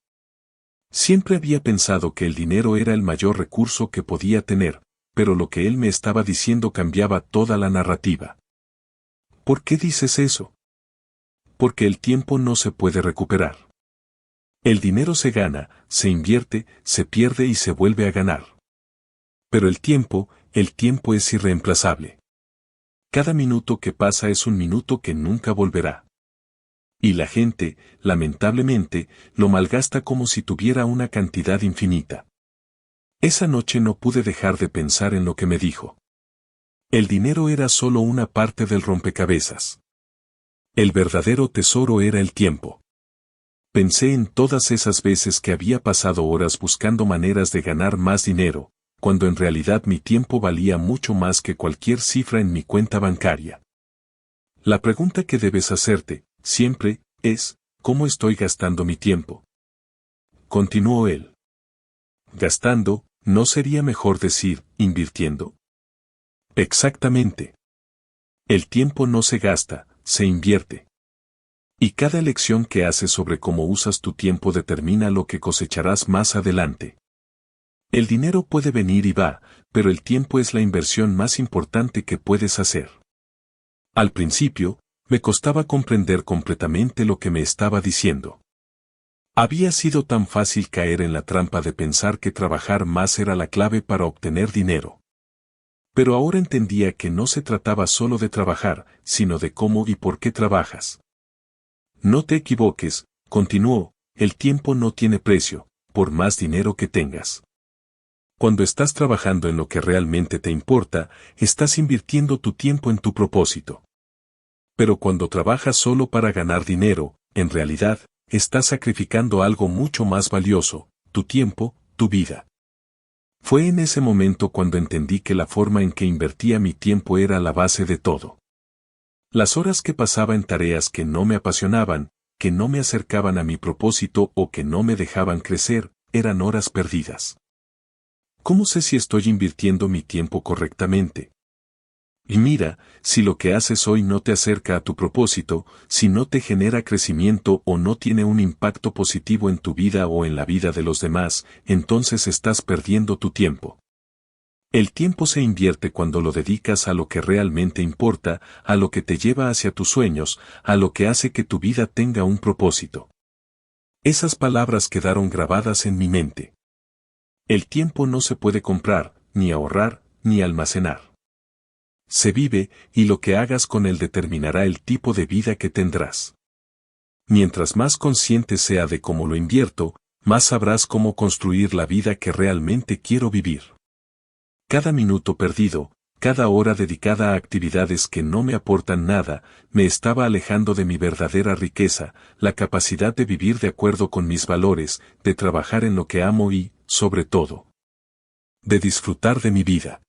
Siempre había pensado que el dinero era el mayor recurso que podía tener, pero lo que él me estaba diciendo cambiaba toda la narrativa. ¿Por qué dices eso? Porque el tiempo no se puede recuperar. El dinero se gana, se invierte, se pierde y se vuelve a ganar. Pero el tiempo es irreemplazable. Cada minuto que pasa es un minuto que nunca volverá. Y la gente, lamentablemente, lo malgasta como si tuviera una cantidad infinita. Esa noche no pude dejar de pensar en lo que me dijo. El dinero era solo una parte del rompecabezas. El verdadero tesoro era el tiempo. Pensé en todas esas veces que había pasado horas buscando maneras de ganar más dinero, cuando en realidad mi tiempo valía mucho más que cualquier cifra en mi cuenta bancaria. La pregunta que debes hacerte, siempre, es, ¿cómo estoy gastando mi tiempo? Continuó él. Gastando, ¿no sería mejor decir, invirtiendo? Exactamente. El tiempo no se gasta, se invierte. Y cada elección que haces sobre cómo usas tu tiempo determina lo que cosecharás más adelante. El dinero puede venir y va, pero el tiempo es la inversión más importante que puedes hacer. Al principio, me costaba comprender completamente lo que me estaba diciendo. Había sido tan fácil caer en la trampa de pensar que trabajar más era la clave para obtener dinero. Pero ahora entendía que no se trataba solo de trabajar, sino de cómo y por qué trabajas. No te equivoques, continuó, el tiempo no tiene precio, por más dinero que tengas. Cuando estás trabajando en lo que realmente te importa, estás invirtiendo tu tiempo en tu propósito. Pero cuando trabajas solo para ganar dinero, en realidad, estás sacrificando algo mucho más valioso, tu tiempo, tu vida. Fue en ese momento cuando entendí que la forma en que invertía mi tiempo era la base de todo. Las horas que pasaba en tareas que no me apasionaban, que no me acercaban a mi propósito o que no me dejaban crecer, eran horas perdidas. ¿Cómo sé si estoy invirtiendo mi tiempo correctamente? Y mira, si lo que haces hoy no te acerca a tu propósito, si no te genera crecimiento o no tiene un impacto positivo en tu vida o en la vida de los demás, entonces estás perdiendo tu tiempo. El tiempo se invierte cuando lo dedicas a lo que realmente importa, a lo que te lleva hacia tus sueños, a lo que hace que tu vida tenga un propósito. Esas palabras quedaron grabadas en mi mente. El tiempo no se puede comprar, ni ahorrar, ni almacenar. Se vive, y lo que hagas con él determinará el tipo de vida que tendrás. Mientras más consciente sea de cómo lo invierto, más sabrás cómo construir la vida que realmente quiero vivir. Cada minuto perdido, cada hora dedicada a actividades que no me aportan nada, me estaba alejando de mi verdadera riqueza, la capacidad de vivir de acuerdo con mis valores, de trabajar en lo que amo y, sobre todo, de disfrutar de mi vida.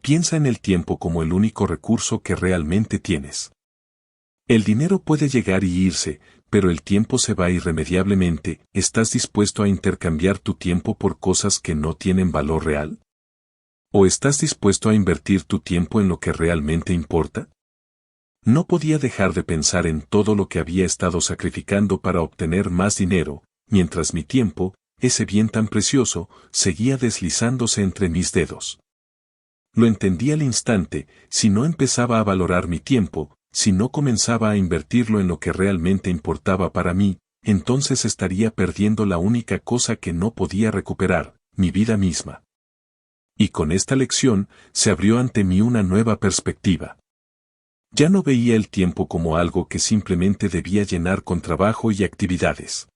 Piensa en el tiempo como el único recurso que realmente tienes. El dinero puede llegar y irse, pero el tiempo se va irremediablemente. ¿Estás dispuesto a intercambiar tu tiempo por cosas que no tienen valor real? ¿O estás dispuesto a invertir tu tiempo en lo que realmente importa? No podía dejar de pensar en todo lo que había estado sacrificando para obtener más dinero, mientras mi tiempo, ese bien tan precioso, seguía deslizándose entre mis dedos. Lo entendí al instante, si no empezaba a valorar mi tiempo, si no comenzaba a invertirlo en lo que realmente importaba para mí, entonces estaría perdiendo la única cosa que no podía recuperar, mi vida misma. Y con esta lección, se abrió ante mí una nueva perspectiva. Ya no veía el tiempo como algo que simplemente debía llenar con trabajo y actividades.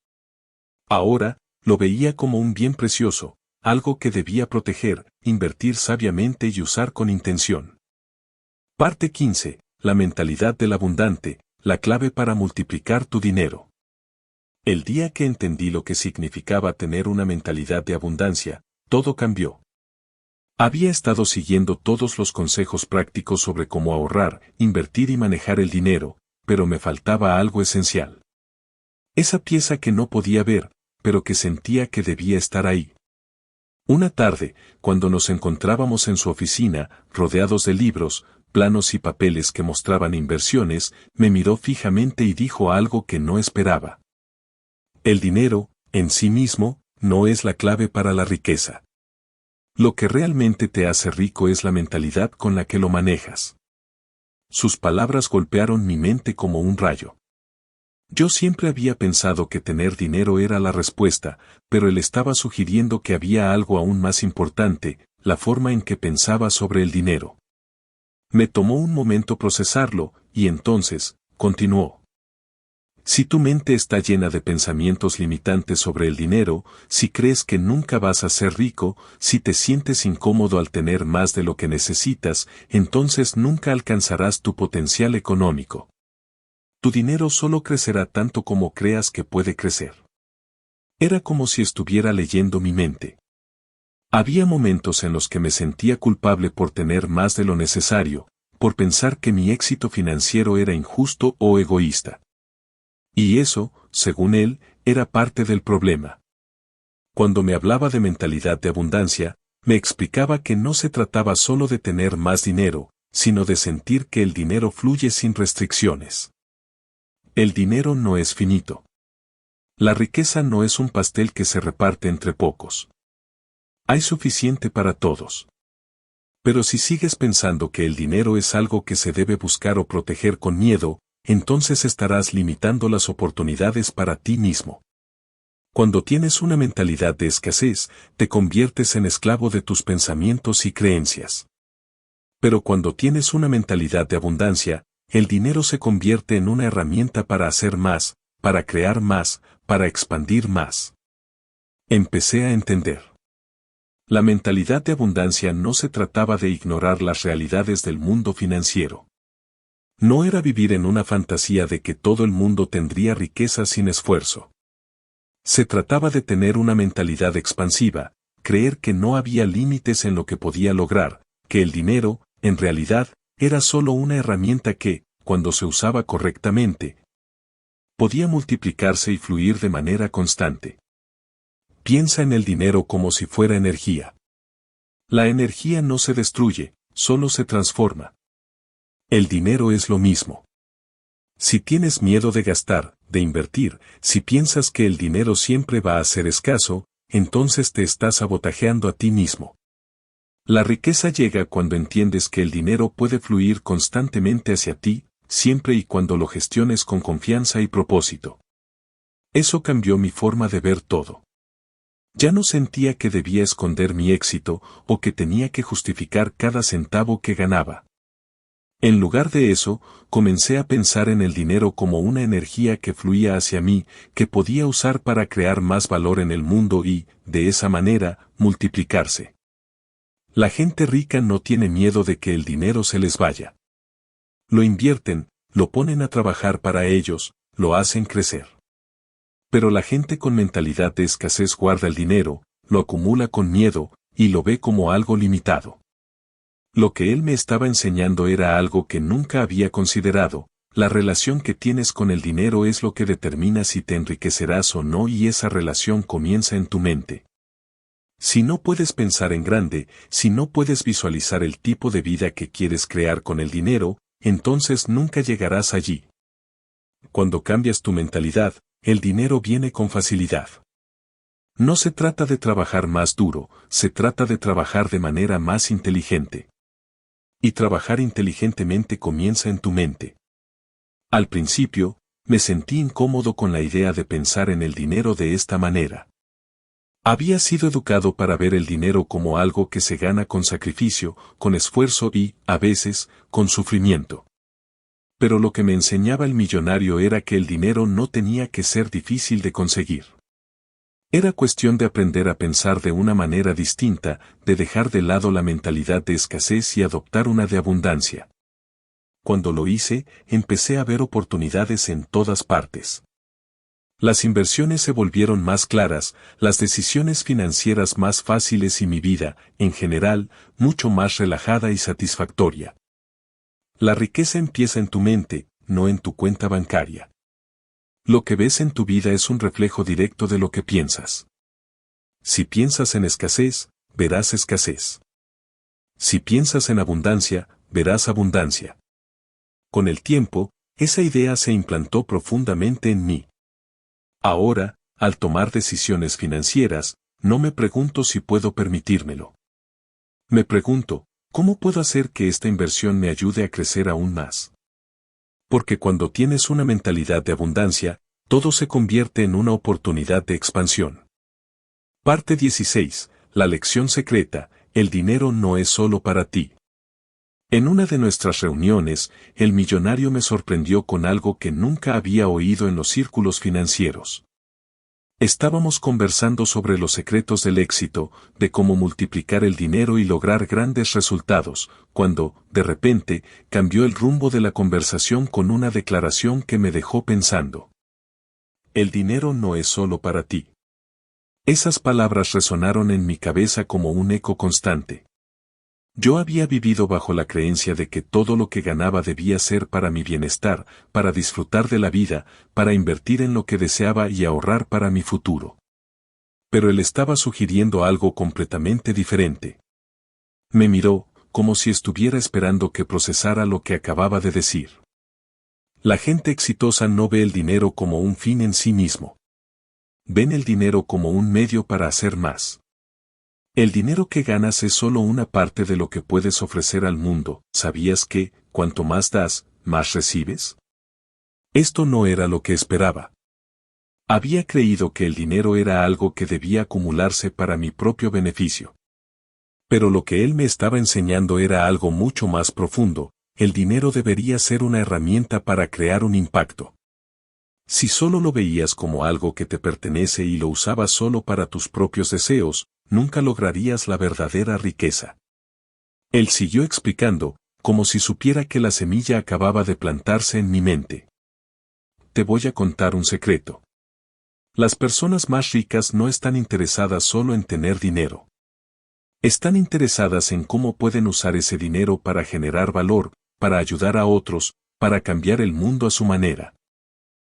Ahora, lo veía como un bien precioso, algo que debía proteger, invertir sabiamente y usar con intención. Parte 15. La mentalidad del abundante, la clave para multiplicar tu dinero. El día que entendí lo que significaba tener una mentalidad de abundancia, todo cambió. Había estado siguiendo todos los consejos prácticos sobre cómo ahorrar, invertir y manejar el dinero, pero me faltaba algo esencial. Esa pieza que no podía ver, pero que sentía que debía estar ahí. Una tarde, cuando nos encontrábamos en su oficina, rodeados de libros, planos y papeles que mostraban inversiones, me miró fijamente y dijo algo que no esperaba. El dinero, en sí mismo, no es la clave para la riqueza. Lo que realmente te hace rico es la mentalidad con la que lo manejas. sus palabras golpearon mi mente como un rayo. Yo siempre había pensado que tener dinero era la respuesta, pero él estaba sugiriendo que había algo aún más importante, la forma en que pensaba sobre el dinero. Me tomó un momento procesarlo, y entonces, continuó. Si tu mente está llena de pensamientos limitantes sobre el dinero, si crees que nunca vas a ser rico, si te sientes incómodo al tener más de lo que necesitas, entonces nunca alcanzarás tu potencial económico. Tu dinero solo crecerá tanto como creas que puede crecer. Era como si estuviera leyendo mi mente. Había momentos en los que me sentía culpable por tener más de lo necesario, por pensar que mi éxito financiero era injusto o egoísta. Y eso, según él, era parte del problema. Cuando me hablaba de mentalidad de abundancia, me explicaba que no se trataba solo de tener más dinero, sino de sentir que el dinero fluye sin restricciones. El dinero no es finito. La riqueza no es un pastel que se reparte entre pocos. Hay suficiente para todos. Pero si sigues pensando que el dinero es algo que se debe buscar o proteger con miedo, entonces estarás limitando las oportunidades para ti mismo. Cuando tienes una mentalidad de escasez, te conviertes en esclavo de tus pensamientos y creencias. Pero cuando tienes una mentalidad de abundancia, el dinero se convierte en una herramienta para hacer más, para crear más, para expandir más. Empecé a entender. La mentalidad de abundancia no se trataba de ignorar las realidades del mundo financiero. No era vivir en una fantasía de que todo el mundo tendría riqueza sin esfuerzo. Se trataba de tener una mentalidad expansiva, creer que no había límites en lo que podía lograr, que el dinero, en realidad, era solo una herramienta que, cuando se usaba correctamente, podía multiplicarse y fluir de manera constante. Piensa en el dinero como si fuera energía. La energía no se destruye, solo se transforma. El dinero es lo mismo. Si tienes miedo de gastar, de invertir, si piensas que el dinero siempre va a ser escaso, entonces te estás sabotajeando a ti mismo. La riqueza llega cuando entiendes que el dinero puede fluir constantemente hacia ti, siempre y cuando lo gestiones con confianza y propósito. Eso cambió mi forma de ver todo. Ya no sentía que debía esconder mi éxito o que tenía que justificar cada centavo que ganaba. En lugar de eso, comencé a pensar en el dinero como una energía que fluía hacia mí, que podía usar para crear más valor en el mundo y, de esa manera, multiplicarse. La gente rica no tiene miedo de que el dinero se les vaya. Lo invierten, lo ponen a trabajar para ellos, lo hacen crecer. Pero la gente con mentalidad de escasez guarda el dinero, lo acumula con miedo, y lo ve como algo limitado. Lo que él me estaba enseñando era algo que nunca había considerado: la relación que tienes con el dinero es lo que determina si te enriquecerás o no, y esa relación comienza en tu mente. Si no puedes pensar en grande, si no puedes visualizar el tipo de vida que quieres crear con el dinero, entonces nunca llegarás allí. Cuando cambias tu mentalidad, el dinero viene con facilidad. No se trata de trabajar más duro, se trata de trabajar de manera más inteligente. Y trabajar inteligentemente comienza en tu mente. Al principio, me sentí incómodo con la idea de pensar en el dinero de esta manera. Había sido educado para ver el dinero como algo que se gana con sacrificio, con esfuerzo y, a veces, con sufrimiento. Pero lo que me enseñaba el millonario era que el dinero no tenía que ser difícil de conseguir. Era cuestión de aprender a pensar de una manera distinta, de dejar de lado la mentalidad de escasez y adoptar una de abundancia. Cuando lo hice, empecé a ver oportunidades en todas partes. Las inversiones se volvieron más claras, las decisiones financieras más fáciles y mi vida, en general, mucho más relajada y satisfactoria. La riqueza empieza en tu mente, no en tu cuenta bancaria. Lo que ves en tu vida es un reflejo directo de lo que piensas. Si piensas en escasez, verás escasez. Si piensas en abundancia, verás abundancia. Con el tiempo, esa idea se implantó profundamente en mí. Ahora, al tomar decisiones financieras, no me pregunto si puedo permitírmelo. Me pregunto, ¿Cómo puedo hacer que esta inversión me ayude a crecer aún más? Porque cuando tienes una mentalidad de abundancia, todo se convierte en una oportunidad de expansión. Parte 16. La lección secreta: el dinero no es solo para ti. En una de nuestras reuniones, el millonario me sorprendió con algo que nunca había oído en los círculos financieros. Estábamos conversando sobre los secretos del éxito, de cómo multiplicar el dinero y lograr grandes resultados, cuando, de repente, cambió el rumbo de la conversación con una declaración que me dejó pensando. El dinero no es solo para ti. Esas palabras resonaron en mi cabeza como un eco constante. Yo había vivido bajo la creencia de que todo lo que ganaba debía ser para mi bienestar, para disfrutar de la vida, para invertir en lo que deseaba y ahorrar para mi futuro. Pero él estaba sugiriendo algo completamente diferente. Me miró, como si estuviera esperando que procesara lo que acababa de decir. La gente exitosa no ve el dinero como un fin en sí mismo. Ven el dinero como un medio para hacer más. El dinero que ganas es solo una parte de lo que puedes ofrecer al mundo. ¿Sabías que, cuanto más das, más recibes? Esto no era lo que esperaba. Había creído que el dinero era algo que debía acumularse para mi propio beneficio. Pero lo que él me estaba enseñando era algo mucho más profundo: el dinero debería ser una herramienta para crear un impacto. Si solo lo veías como algo que te pertenece y lo usabas solo para tus propios deseos, nunca lograrías la verdadera riqueza. Él siguió explicando, como si supiera que la semilla acababa de plantarse en mi mente. Te voy a contar un secreto. Las personas más ricas no están interesadas solo en tener dinero. Están interesadas en cómo pueden usar ese dinero para generar valor, para ayudar a otros, para cambiar el mundo a su manera.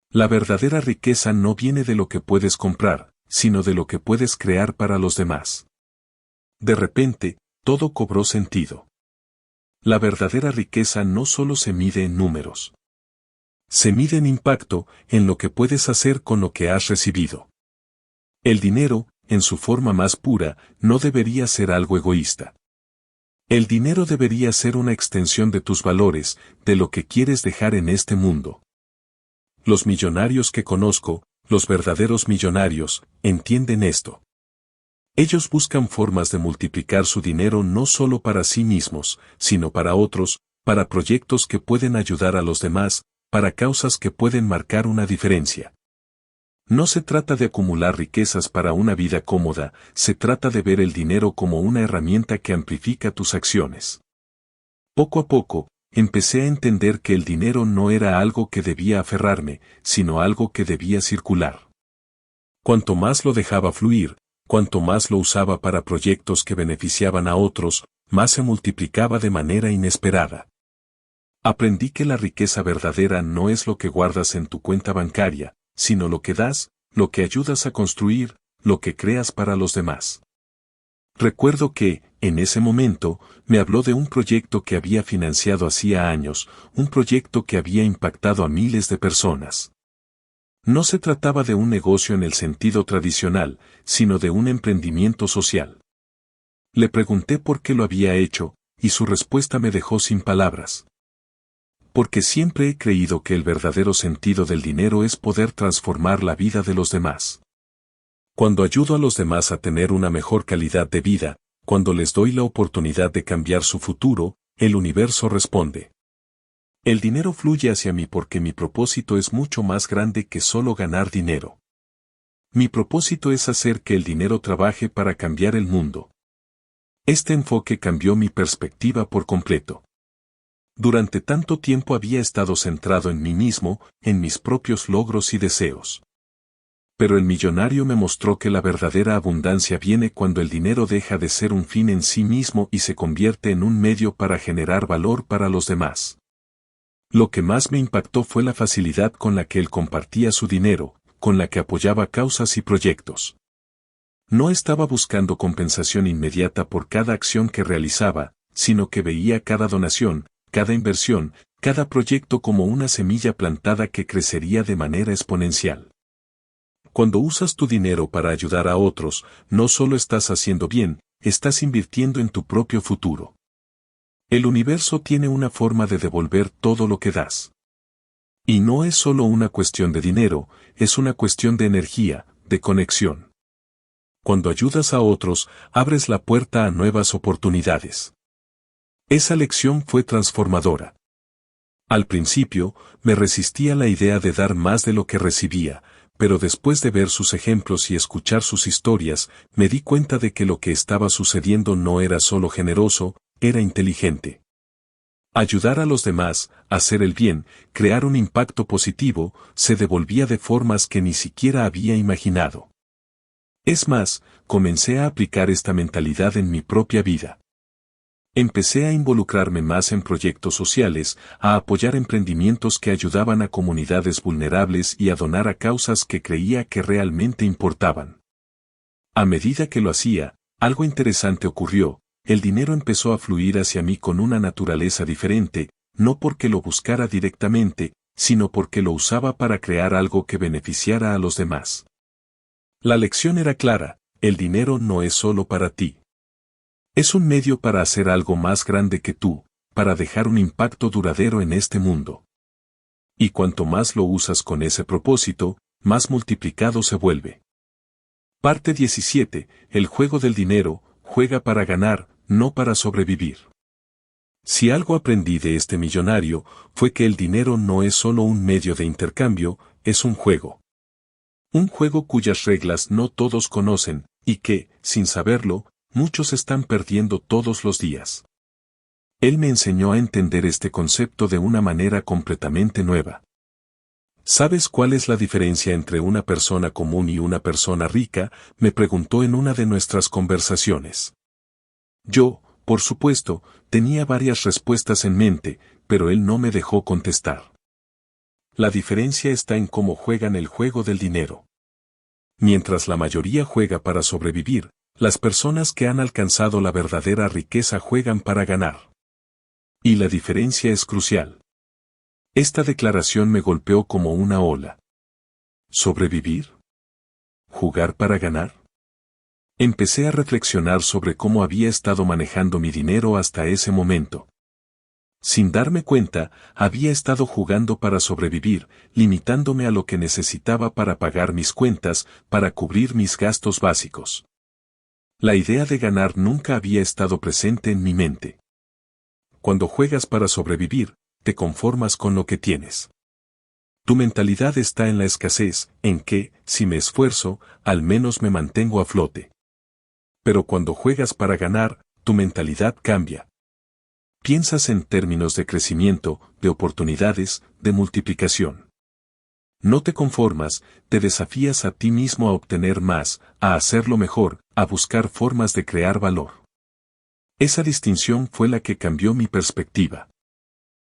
La verdadera riqueza no viene de lo que puedes comprar, sino de lo que puedes crear para los demás. De repente, todo cobró sentido. La verdadera riqueza no solo se mide en números. Se mide en impacto, en lo que puedes hacer con lo que has recibido. El dinero, en su forma más pura, no debería ser algo egoísta. El dinero debería ser una extensión de tus valores, de lo que quieres dejar en este mundo. Los millonarios que conozco, los verdaderos millonarios, entienden esto. Ellos buscan formas de multiplicar su dinero no solo para sí mismos, sino para otros, para proyectos que pueden ayudar a los demás, para causas que pueden marcar una diferencia. No se trata de acumular riquezas para una vida cómoda, se trata de ver el dinero como una herramienta que amplifica tus acciones. Poco a poco, empecé a entender que el dinero no era algo que debía aferrarme, sino algo que debía circular. Cuanto más lo dejaba fluir, cuanto más lo usaba para proyectos que beneficiaban a otros, más se multiplicaba de manera inesperada. Aprendí que la riqueza verdadera no es lo que guardas en tu cuenta bancaria, sino lo que das, lo que ayudas a construir, lo que creas para los demás. Recuerdo que, en ese momento, me habló de un proyecto que había financiado hacía años, un proyecto que había impactado a miles de personas. No se trataba de un negocio en el sentido tradicional, sino de un emprendimiento social. Le pregunté por qué lo había hecho, y su respuesta me dejó sin palabras. Porque siempre he creído que el verdadero sentido del dinero es poder transformar la vida de los demás. Cuando ayudo a los demás a tener una mejor calidad de vida, cuando les doy la oportunidad de cambiar su futuro, el universo responde. El dinero fluye hacia mí porque mi propósito es mucho más grande que solo ganar dinero. Mi propósito es hacer que el dinero trabaje para cambiar el mundo. Este enfoque cambió mi perspectiva por completo. Durante tanto tiempo había estado centrado en mí mismo, en mis propios logros y deseos. Pero el millonario me mostró que la verdadera abundancia viene cuando el dinero deja de ser un fin en sí mismo y se convierte en un medio para generar valor para los demás. Lo que más me impactó fue la facilidad con la que él compartía su dinero, con la que apoyaba causas y proyectos. No estaba buscando compensación inmediata por cada acción que realizaba, sino que veía cada donación, cada inversión, cada proyecto como una semilla plantada que crecería de manera exponencial. Cuando usas tu dinero para ayudar a otros, no solo estás haciendo bien, estás invirtiendo en tu propio futuro. El universo tiene una forma de devolver todo lo que das. Y no es solo una cuestión de dinero, es una cuestión de energía, de conexión. Cuando ayudas a otros, abres la puerta a nuevas oportunidades. Esa lección fue transformadora. Al principio, me resistía a la idea de dar más de lo que recibía, pero después de ver sus ejemplos y escuchar sus historias, me di cuenta de que lo que estaba sucediendo no era solo generoso, era inteligente. Ayudar a los demás, hacer el bien, crear un impacto positivo, se devolvía de formas que ni siquiera había imaginado. Es más, comencé a aplicar esta mentalidad en mi propia vida. Empecé a involucrarme más en proyectos sociales, a apoyar emprendimientos que ayudaban a comunidades vulnerables y a donar a causas que creía que realmente importaban. A medida que lo hacía, algo interesante ocurrió. El dinero empezó a fluir hacia mí con una naturaleza diferente, no porque lo buscara directamente, sino porque lo usaba para crear algo que beneficiara a los demás. La lección era clara, el dinero no es solo para ti. Es un medio para hacer algo más grande que tú, para dejar un impacto duradero en este mundo. Y cuanto más lo usas con ese propósito, más multiplicado se vuelve. Parte 17. El juego del dinero, juega para ganar, no para sobrevivir. Si algo aprendí de este millonario, fue que el dinero no es solo un medio de intercambio, es un juego. Un juego cuyas reglas no todos conocen, y que, sin saberlo, muchos están perdiendo todos los días. Él me enseñó a entender este concepto de una manera completamente nueva. ¿Sabes cuál es la diferencia entre una persona común y una persona rica?, me preguntó en una de nuestras conversaciones. Yo, por supuesto, tenía varias respuestas en mente, pero él no me dejó contestar. La diferencia está en cómo juegan el juego del dinero. Mientras la mayoría juega para sobrevivir, las personas que han alcanzado la verdadera riqueza juegan para ganar. Y la diferencia es crucial. Esta declaración me golpeó como una ola. ¿Sobrevivir? ¿Jugar para ganar? Empecé a reflexionar sobre cómo había estado manejando mi dinero hasta ese momento. Sin darme cuenta, había estado jugando para sobrevivir, limitándome a lo que necesitaba para pagar mis cuentas, para cubrir mis gastos básicos. La idea de ganar nunca había estado presente en mi mente. Cuando juegas para sobrevivir, te conformas con lo que tienes. Tu mentalidad está en la escasez, en que, si me esfuerzo, al menos me mantengo a flote. Pero cuando juegas para ganar, tu mentalidad cambia. Piensas en términos de crecimiento, de oportunidades, de multiplicación. No te conformas, te desafías a ti mismo a obtener más, a hacerlo mejor, a buscar formas de crear valor. Esa distinción fue la que cambió mi perspectiva.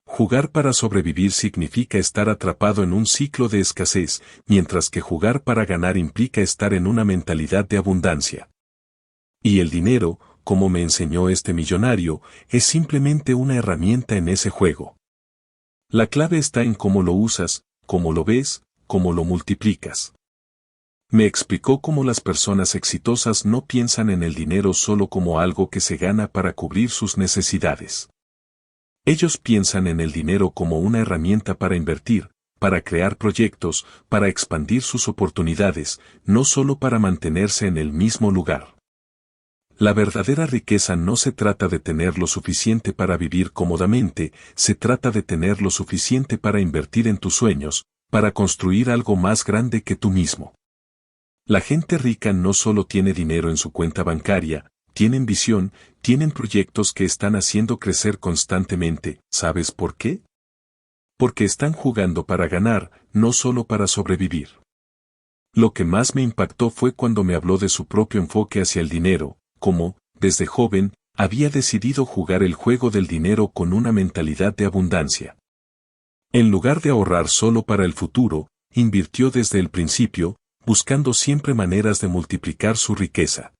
Jugar para sobrevivir significa estar atrapado en un ciclo de escasez, mientras que jugar para ganar implica estar en una mentalidad de abundancia. Y el dinero, como me enseñó este millonario, es simplemente una herramienta en ese juego. La clave está en cómo lo usas, cómo lo ves, cómo lo multiplicas. Me explicó cómo las personas exitosas no piensan en el dinero solo como algo que se gana para cubrir sus necesidades. Ellos piensan en el dinero como una herramienta para invertir, para crear proyectos, para expandir sus oportunidades, no solo para mantenerse en el mismo lugar. La verdadera riqueza no se trata de tener lo suficiente para vivir cómodamente, se trata de tener lo suficiente para invertir en tus sueños, para construir algo más grande que tú mismo. La gente rica no solo tiene dinero en su cuenta bancaria, tienen visión, tienen proyectos que están haciendo crecer constantemente. ¿Sabes por qué? Porque están jugando para ganar, no solo para sobrevivir. Lo que más me impactó fue cuando me habló de su propio enfoque hacia el dinero, como, desde joven, había decidido jugar el juego del dinero con una mentalidad de abundancia. En lugar de ahorrar solo para el futuro, invirtió desde el principio, buscando siempre maneras de multiplicar su riqueza.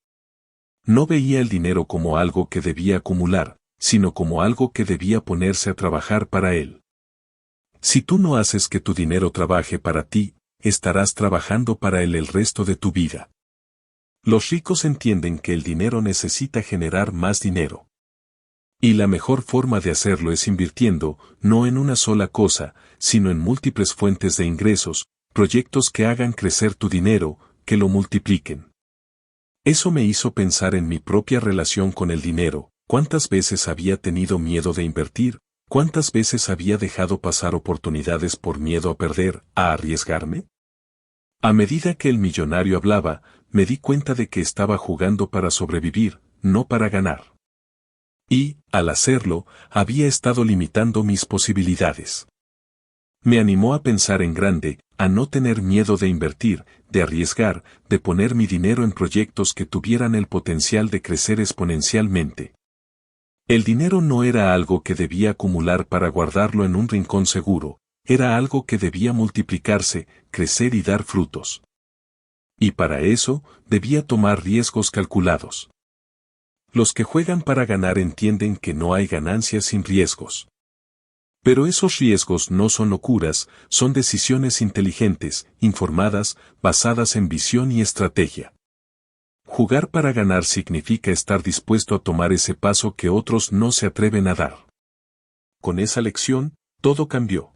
No veía el dinero como algo que debía acumular, sino como algo que debía ponerse a trabajar para él. Si tú no haces que tu dinero trabaje para ti, estarás trabajando para él el resto de tu vida. Los ricos entienden que el dinero necesita generar más dinero. Y la mejor forma de hacerlo es invirtiendo, no en una sola cosa, sino en múltiples fuentes de ingresos, proyectos que hagan crecer tu dinero, que lo multipliquen. Eso me hizo pensar en mi propia relación con el dinero, cuántas veces había tenido miedo de invertir, cuántas veces había dejado pasar oportunidades por miedo a perder, a arriesgarme. A medida que el millonario hablaba, me di cuenta de que estaba jugando para sobrevivir, no para ganar. Y, al hacerlo, había estado limitando mis posibilidades. Me animó a pensar en grande, a no tener miedo de invertir, de arriesgar, de poner mi dinero en proyectos que tuvieran el potencial de crecer exponencialmente. El dinero no era algo que debía acumular para guardarlo en un rincón seguro, era algo que debía multiplicarse, crecer y dar frutos. Y para eso, debía tomar riesgos calculados. Los que juegan para ganar entienden que no hay ganancias sin riesgos. Pero esos riesgos no son locuras, son decisiones inteligentes, informadas, basadas en visión y estrategia. Jugar para ganar significa estar dispuesto a tomar ese paso que otros no se atreven a dar. Con esa lección, todo cambió.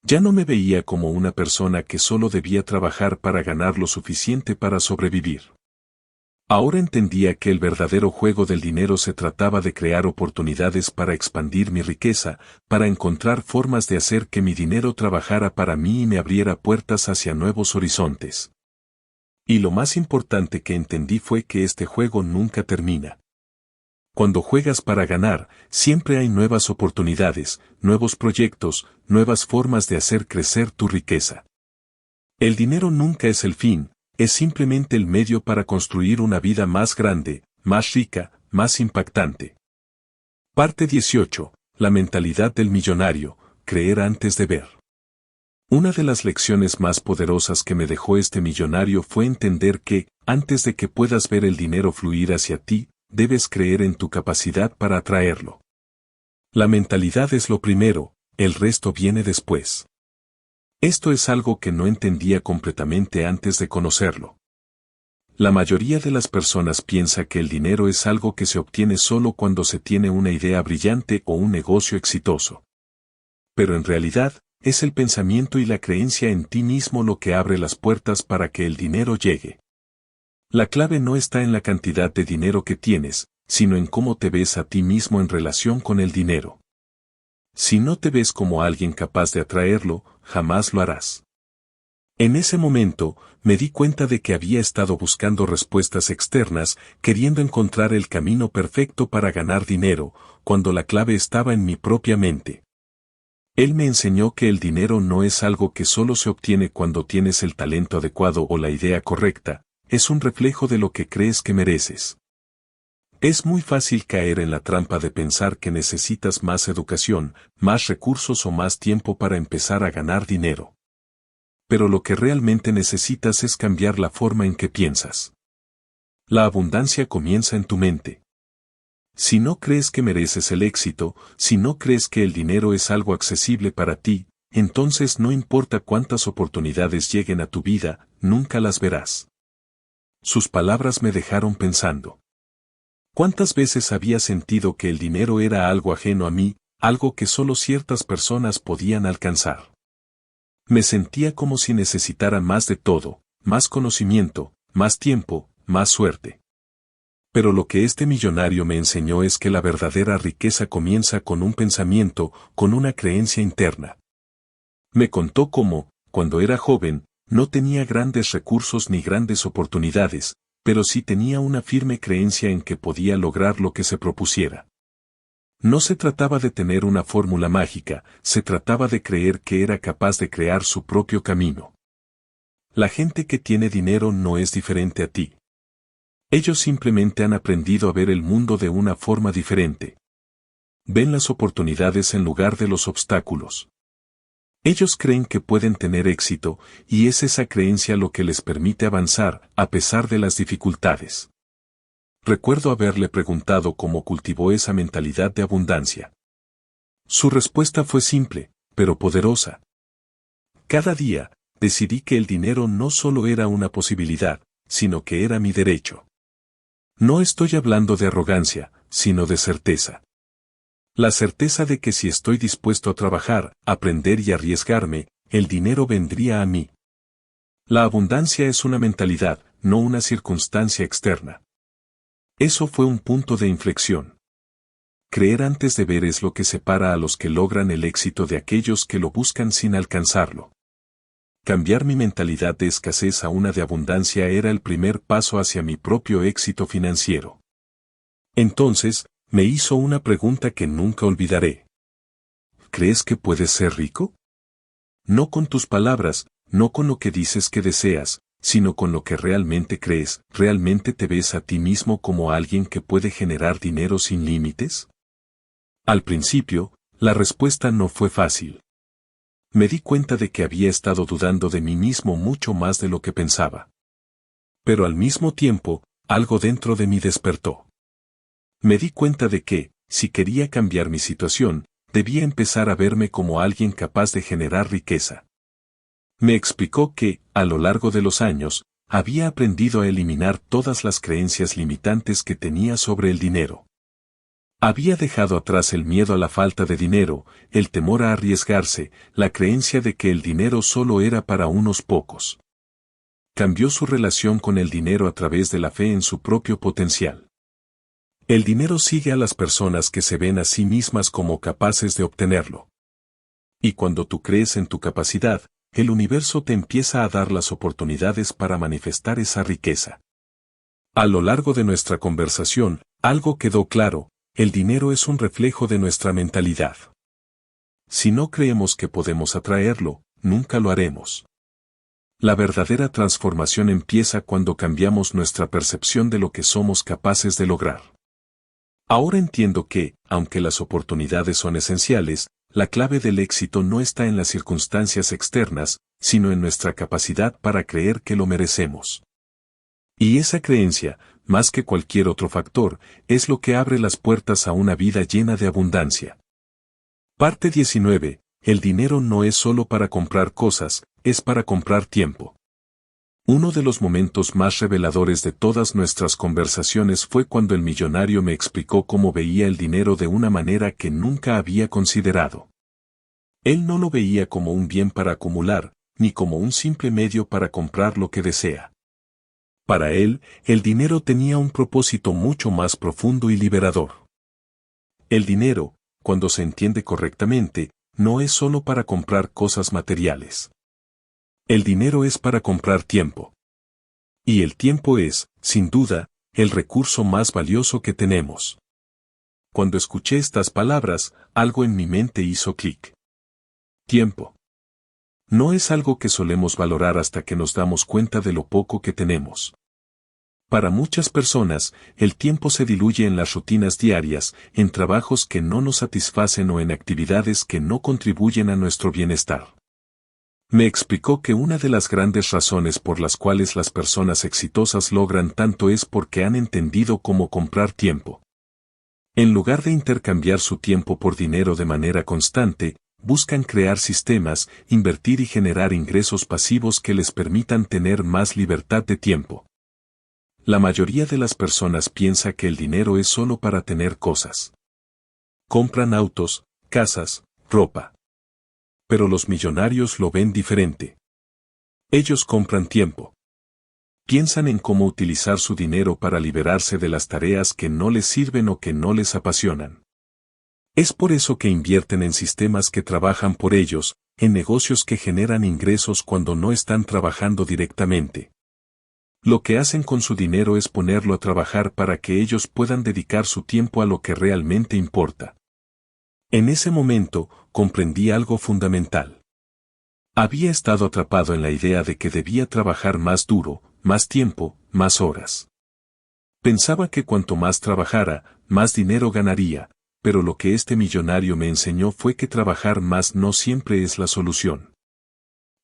Ya no me veía como una persona que solo debía trabajar para ganar lo suficiente para sobrevivir. Ahora entendía que el verdadero juego del dinero se trataba de crear oportunidades para expandir mi riqueza, para encontrar formas de hacer que mi dinero trabajara para mí y me abriera puertas hacia nuevos horizontes. Y lo más importante que entendí fue que este juego nunca termina. Cuando juegas para ganar, siempre hay nuevas oportunidades, nuevos proyectos, nuevas formas de hacer crecer tu riqueza. El dinero nunca es el fin, es simplemente el medio para construir una vida más grande, más rica, más impactante. Parte 18. La mentalidad del millonario, creer antes de ver. Una de las lecciones más poderosas que me dejó este millonario fue entender que, antes de que puedas ver el dinero fluir hacia ti, debes creer en tu capacidad para atraerlo. La mentalidad es lo primero, el resto viene después. Esto es algo que no entendía completamente antes de conocerlo. La mayoría de las personas piensa que el dinero es algo que se obtiene solo cuando se tiene una idea brillante o un negocio exitoso. Pero en realidad, es el pensamiento y la creencia en ti mismo lo que abre las puertas para que el dinero llegue. La clave no está en la cantidad de dinero que tienes, sino en cómo te ves a ti mismo en relación con el dinero. Si no te ves como alguien capaz de atraerlo, jamás lo harás. En ese momento, me di cuenta de que había estado buscando respuestas externas, queriendo encontrar el camino perfecto para ganar dinero, cuando la clave estaba en mi propia mente. Él me enseñó que el dinero no es algo que solo se obtiene cuando tienes el talento adecuado o la idea correcta, es un reflejo de lo que crees que mereces. Es muy fácil caer en la trampa de pensar que necesitas más educación, más recursos o más tiempo para empezar a ganar dinero. Pero lo que realmente necesitas es cambiar la forma en que piensas. La abundancia comienza en tu mente. Si no crees que mereces el éxito, si no crees que el dinero es algo accesible para ti, entonces no importa cuántas oportunidades lleguen a tu vida, nunca las verás. Sus palabras me dejaron pensando. ¿Cuántas veces había sentido que el dinero era algo ajeno a mí, algo que solo ciertas personas podían alcanzar? Me sentía como si necesitara más de todo, más conocimiento, más tiempo, más suerte. Pero lo que este millonario me enseñó es que la verdadera riqueza comienza con un pensamiento, con una creencia interna. Me contó cómo, cuando era joven, no tenía grandes recursos ni grandes oportunidades, pero sí tenía una firme creencia en que podía lograr lo que se propusiera. No se trataba de tener una fórmula mágica, se trataba de creer que era capaz de crear su propio camino. La gente que tiene dinero no es diferente a ti. Ellos simplemente han aprendido a ver el mundo de una forma diferente. Ven las oportunidades en lugar de los obstáculos. Ellos creen que pueden tener éxito, y es esa creencia lo que les permite avanzar, a pesar de las dificultades. Recuerdo haberle preguntado cómo cultivó esa mentalidad de abundancia. Su respuesta fue simple, pero poderosa. Cada día, decidí que el dinero no solo era una posibilidad, sino que era mi derecho. No estoy hablando de arrogancia, sino de certeza. La certeza de que si estoy dispuesto a trabajar, aprender y arriesgarme, el dinero vendría a mí. La abundancia es una mentalidad, no una circunstancia externa. Eso fue un punto de inflexión. Creer antes de ver es lo que separa a los que logran el éxito de aquellos que lo buscan sin alcanzarlo. Cambiar mi mentalidad de escasez a una de abundancia era el primer paso hacia mi propio éxito financiero. Entonces, me hizo una pregunta que nunca olvidaré. ¿Crees que puedes ser rico? No con tus palabras, no con lo que dices que deseas, sino con lo que realmente crees. ¿Realmente te ves a ti mismo como alguien que puede generar dinero sin límites? Al principio, la respuesta no fue fácil. Me di cuenta de que había estado dudando de mí mismo mucho más de lo que pensaba. Pero al mismo tiempo, algo dentro de mí despertó. Me di cuenta de que, si quería cambiar mi situación, debía empezar a verme como alguien capaz de generar riqueza. Me explicó que, a lo largo de los años, había aprendido a eliminar todas las creencias limitantes que tenía sobre el dinero. Había dejado atrás el miedo a la falta de dinero, el temor a arriesgarse, la creencia de que el dinero solo era para unos pocos. Cambió su relación con el dinero a través de la fe en su propio potencial. El dinero sigue a las personas que se ven a sí mismas como capaces de obtenerlo. Y cuando tú crees en tu capacidad, el universo te empieza a dar las oportunidades para manifestar esa riqueza. A lo largo de nuestra conversación, algo quedó claro: el dinero es un reflejo de nuestra mentalidad. Si no creemos que podemos atraerlo, nunca lo haremos. La verdadera transformación empieza cuando cambiamos nuestra percepción de lo que somos capaces de lograr. Ahora entiendo que, aunque las oportunidades son esenciales, la clave del éxito no está en las circunstancias externas, sino en nuestra capacidad para creer que lo merecemos. Y esa creencia, más que cualquier otro factor, es lo que abre las puertas a una vida llena de abundancia. Parte 19. El dinero no es solo para comprar cosas, es para comprar tiempo. Uno de los momentos más reveladores de todas nuestras conversaciones fue cuando el millonario me explicó cómo veía el dinero de una manera que nunca había considerado. Él no lo veía como un bien para acumular, ni como un simple medio para comprar lo que desea. Para él, el dinero tenía un propósito mucho más profundo y liberador. El dinero, cuando se entiende correctamente, no es solo para comprar cosas materiales. El dinero es para comprar tiempo. Y el tiempo es, sin duda, el recurso más valioso que tenemos. Cuando escuché estas palabras, algo en mi mente hizo clic. Tiempo. No es algo que solemos valorar hasta que nos damos cuenta de lo poco que tenemos. Para muchas personas, el tiempo se diluye en las rutinas diarias, en trabajos que no nos satisfacen o en actividades que no contribuyen a nuestro bienestar. Me explicó que una de las grandes razones por las cuales las personas exitosas logran tanto es porque han entendido cómo comprar tiempo. En lugar de intercambiar su tiempo por dinero de manera constante, buscan crear sistemas, invertir y generar ingresos pasivos que les permitan tener más libertad de tiempo. La mayoría de las personas piensa que el dinero es solo para tener cosas. Compran autos, casas, ropa. Pero los millonarios lo ven diferente. Ellos compran tiempo. Piensan en cómo utilizar su dinero para liberarse de las tareas que no les sirven o que no les apasionan. Es por eso que invierten en sistemas que trabajan por ellos, en negocios que generan ingresos cuando no están trabajando directamente. Lo que hacen con su dinero es ponerlo a trabajar para que ellos puedan dedicar su tiempo a lo que realmente importa. En ese momento, comprendí algo fundamental. Había estado atrapado en la idea de que debía trabajar más duro, más tiempo, más horas. Pensaba que cuanto más trabajara, más dinero ganaría, pero lo que este millonario me enseñó fue que trabajar más no siempre es la solución.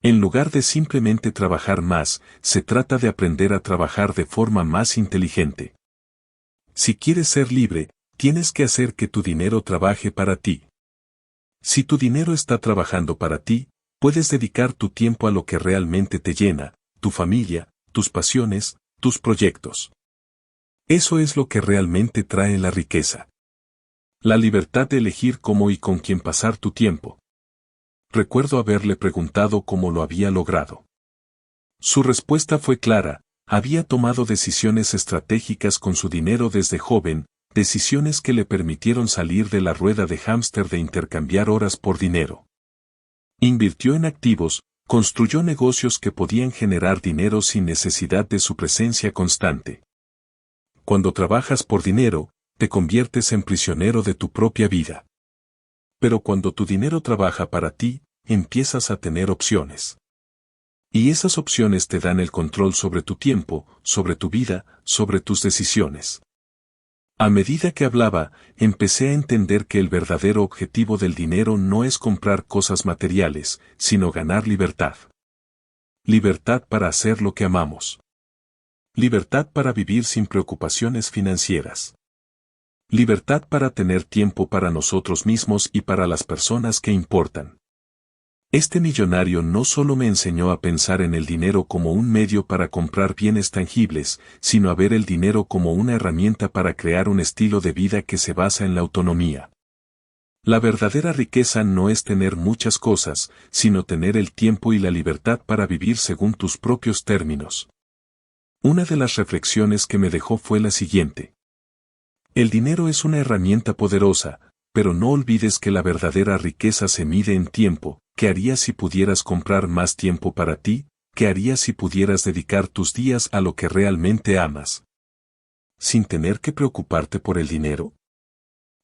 En lugar de simplemente trabajar más, se trata de aprender a trabajar de forma más inteligente. Si quieres ser libre, tienes que hacer que tu dinero trabaje para ti. Si tu dinero está trabajando para ti, puedes dedicar tu tiempo a lo que realmente te llena, tu familia, tus pasiones, tus proyectos. Eso es lo que realmente trae la riqueza. La libertad de elegir cómo y con quién pasar tu tiempo. Recuerdo haberle preguntado cómo lo había logrado. Su respuesta fue clara: había tomado decisiones estratégicas con su dinero desde joven, decisiones que le permitieron salir de la rueda de hámster de intercambiar horas por dinero. Invirtió en activos, construyó negocios que podían generar dinero sin necesidad de su presencia constante. Cuando trabajas por dinero, te conviertes en prisionero de tu propia vida. Pero cuando tu dinero trabaja para ti, empiezas a tener opciones. Y esas opciones te dan el control sobre tu tiempo, sobre tu vida, sobre tus decisiones. A medida que hablaba, empecé a entender que el verdadero objetivo del dinero no es comprar cosas materiales, sino ganar libertad. Libertad para hacer lo que amamos. Libertad para vivir sin preocupaciones financieras. Libertad para tener tiempo para nosotros mismos y para las personas que importan. Este millonario no solo me enseñó a pensar en el dinero como un medio para comprar bienes tangibles, sino a ver el dinero como una herramienta para crear un estilo de vida que se basa en la autonomía. La verdadera riqueza no es tener muchas cosas, sino tener el tiempo y la libertad para vivir según tus propios términos. Una de las reflexiones que me dejó fue la siguiente. El dinero es una herramienta poderosa, pero no olvides que la verdadera riqueza se mide en tiempo. ¿Qué harías si pudieras comprar más tiempo para ti? ¿Qué harías si pudieras dedicar tus días a lo que realmente amas, sin tener que preocuparte por el dinero?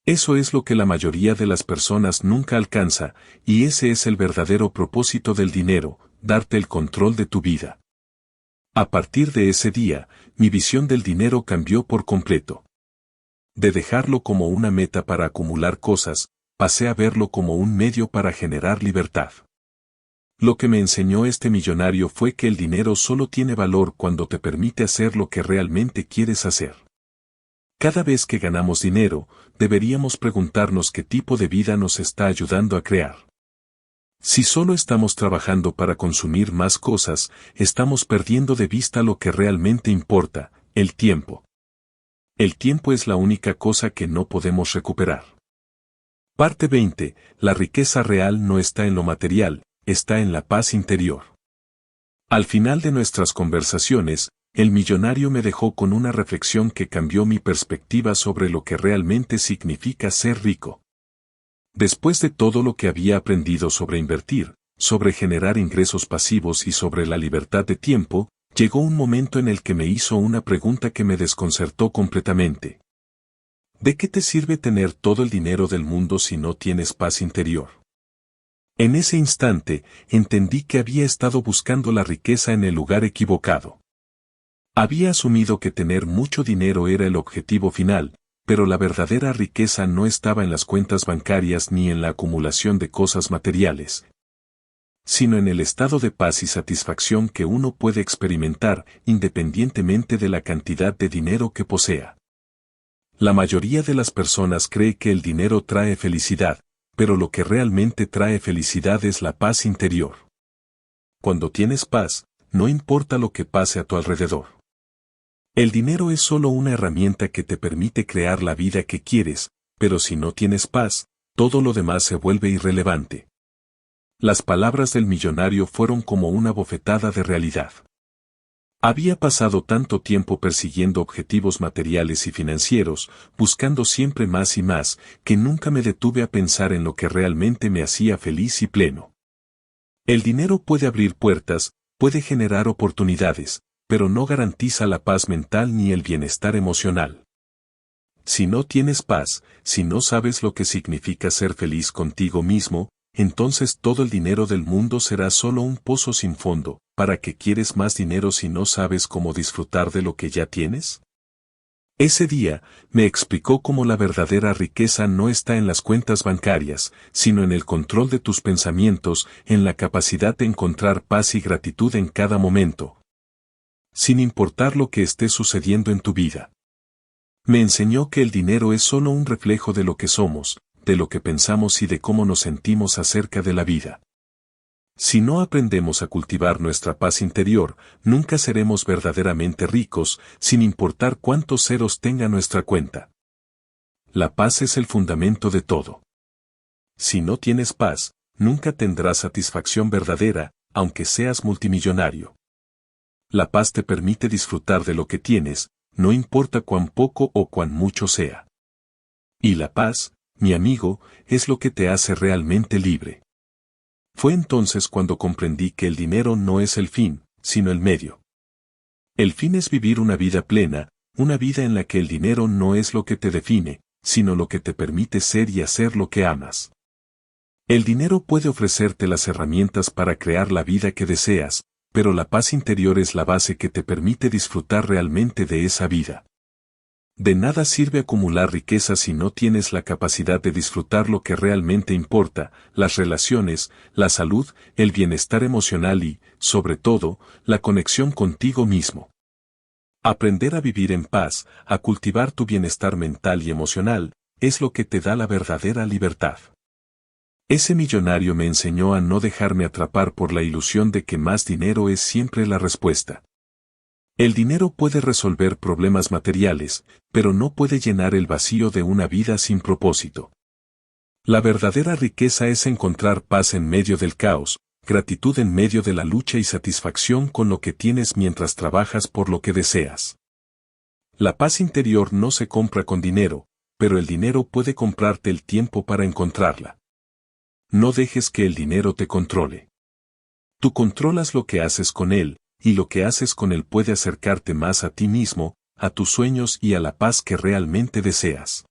Eso es lo que la mayoría de las personas nunca alcanza, y ese es el verdadero propósito del dinero, darte el control de tu vida. A partir de ese día, mi visión del dinero cambió por completo. De dejarlo como una meta para acumular cosas, pasé a verlo como un medio para generar libertad. Lo que me enseñó este millonario fue que el dinero solo tiene valor cuando te permite hacer lo que realmente quieres hacer. Cada vez que ganamos dinero, deberíamos preguntarnos qué tipo de vida nos está ayudando a crear. Si solo estamos trabajando para consumir más cosas, estamos perdiendo de vista lo que realmente importa, el tiempo. El tiempo es la única cosa que no podemos recuperar. Parte 20. La riqueza real no está en lo material, está en la paz interior. Al final de nuestras conversaciones, el millonario me dejó con una reflexión que cambió mi perspectiva sobre lo que realmente significa ser rico. Después de todo lo que había aprendido sobre invertir, sobre generar ingresos pasivos y sobre la libertad de tiempo, llegó un momento en el que me hizo una pregunta que me desconcertó completamente. ¿De qué te sirve tener todo el dinero del mundo si no tienes paz interior? En ese instante, entendí que había estado buscando la riqueza en el lugar equivocado. Había asumido que tener mucho dinero era el objetivo final, pero la verdadera riqueza no estaba en las cuentas bancarias ni en la acumulación de cosas materiales, sino en el estado de paz y satisfacción que uno puede experimentar independientemente de la cantidad de dinero que posea. La mayoría de las personas cree que el dinero trae felicidad, pero lo que realmente trae felicidad es la paz interior. Cuando tienes paz, no importa lo que pase a tu alrededor. El dinero es solo una herramienta que te permite crear la vida que quieres, pero si no tienes paz, todo lo demás se vuelve irrelevante. Las palabras del millonario fueron como una bofetada de realidad. Había pasado tanto tiempo persiguiendo objetivos materiales y financieros, buscando siempre más y más, que nunca me detuve a pensar en lo que realmente me hacía feliz y pleno. El dinero puede abrir puertas, puede generar oportunidades, pero no garantiza la paz mental ni el bienestar emocional. Si no tienes paz, si no sabes lo que significa ser feliz contigo mismo, entonces todo el dinero del mundo será solo un pozo sin fondo. ¿Para qué quieres más dinero si no sabes cómo disfrutar de lo que ya tienes? Ese día, me explicó cómo la verdadera riqueza no está en las cuentas bancarias, sino en el control de tus pensamientos, en la capacidad de encontrar paz y gratitud en cada momento, sin importar lo que esté sucediendo en tu vida. Me enseñó que el dinero es solo un reflejo de lo que somos, de lo que pensamos y de cómo nos sentimos acerca de la vida. Si no aprendemos a cultivar nuestra paz interior, nunca seremos verdaderamente ricos, sin importar cuántos ceros tenga nuestra cuenta. La paz es el fundamento de todo. Si no tienes paz, nunca tendrás satisfacción verdadera, aunque seas multimillonario. La paz te permite disfrutar de lo que tienes, no importa cuán poco o cuán mucho sea. Y la paz, mi amigo, es lo que te hace realmente libre. Fue entonces cuando comprendí que el dinero no es el fin, sino el medio. El fin es vivir una vida plena, una vida en la que el dinero no es lo que te define, sino lo que te permite ser y hacer lo que amas. El dinero puede ofrecerte las herramientas para crear la vida que deseas, pero la paz interior es la base que te permite disfrutar realmente de esa vida. De nada sirve acumular riqueza si no tienes la capacidad de disfrutar lo que realmente importa, las relaciones, la salud, el bienestar emocional y, sobre todo, la conexión contigo mismo. Aprender a vivir en paz, a cultivar tu bienestar mental y emocional, es lo que te da la verdadera libertad. Ese millonario me enseñó a no dejarme atrapar por la ilusión de que más dinero es siempre la respuesta. El dinero puede resolver problemas materiales, pero no puede llenar el vacío de una vida sin propósito. La verdadera riqueza es encontrar paz en medio del caos, gratitud en medio de la lucha y satisfacción con lo que tienes mientras trabajas por lo que deseas. La paz interior no se compra con dinero, pero el dinero puede comprarte el tiempo para encontrarla. No dejes que el dinero te controle. Tú controlas lo que haces con él, y lo que haces con él puede acercarte más a ti mismo, a tus sueños y a la paz que realmente deseas.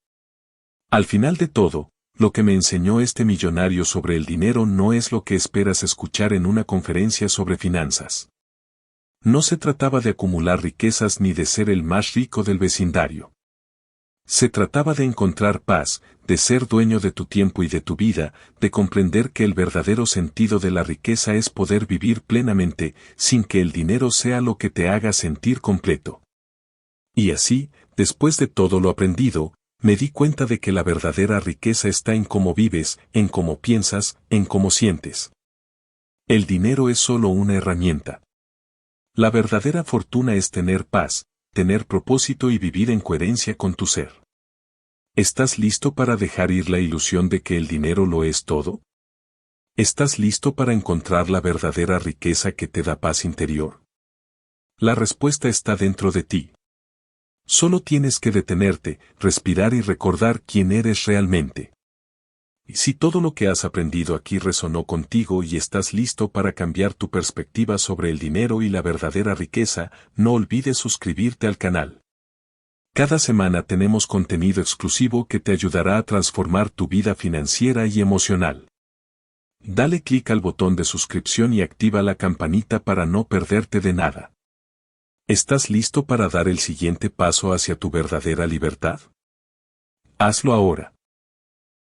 Al final de todo, lo que me enseñó este millonario sobre el dinero no es lo que esperas escuchar en una conferencia sobre finanzas. No se trataba de acumular riquezas ni de ser el más rico del vecindario. Se trataba de encontrar paz, de ser dueño de tu tiempo y de tu vida, de comprender que el verdadero sentido de la riqueza es poder vivir plenamente, sin que el dinero sea lo que te haga sentir completo. Y así, después de todo lo aprendido, me di cuenta de que la verdadera riqueza está en cómo vives, en cómo piensas, en cómo sientes. El dinero es solo una herramienta. La verdadera fortuna es tener paz, tener propósito y vivir en coherencia con tu ser. ¿Estás listo para dejar ir la ilusión de que el dinero lo es todo? ¿Estás listo para encontrar la verdadera riqueza que te da paz interior? La respuesta está dentro de ti. Solo tienes que detenerte, respirar y recordar quién eres realmente. Y si todo lo que has aprendido aquí resonó contigo y estás listo para cambiar tu perspectiva sobre el dinero y la verdadera riqueza, no olvides suscribirte al canal. Cada semana tenemos contenido exclusivo que te ayudará a transformar tu vida financiera y emocional. Dale clic al botón de suscripción y activa la campanita para no perderte de nada. ¿Estás listo para dar el siguiente paso hacia tu verdadera libertad? Hazlo ahora.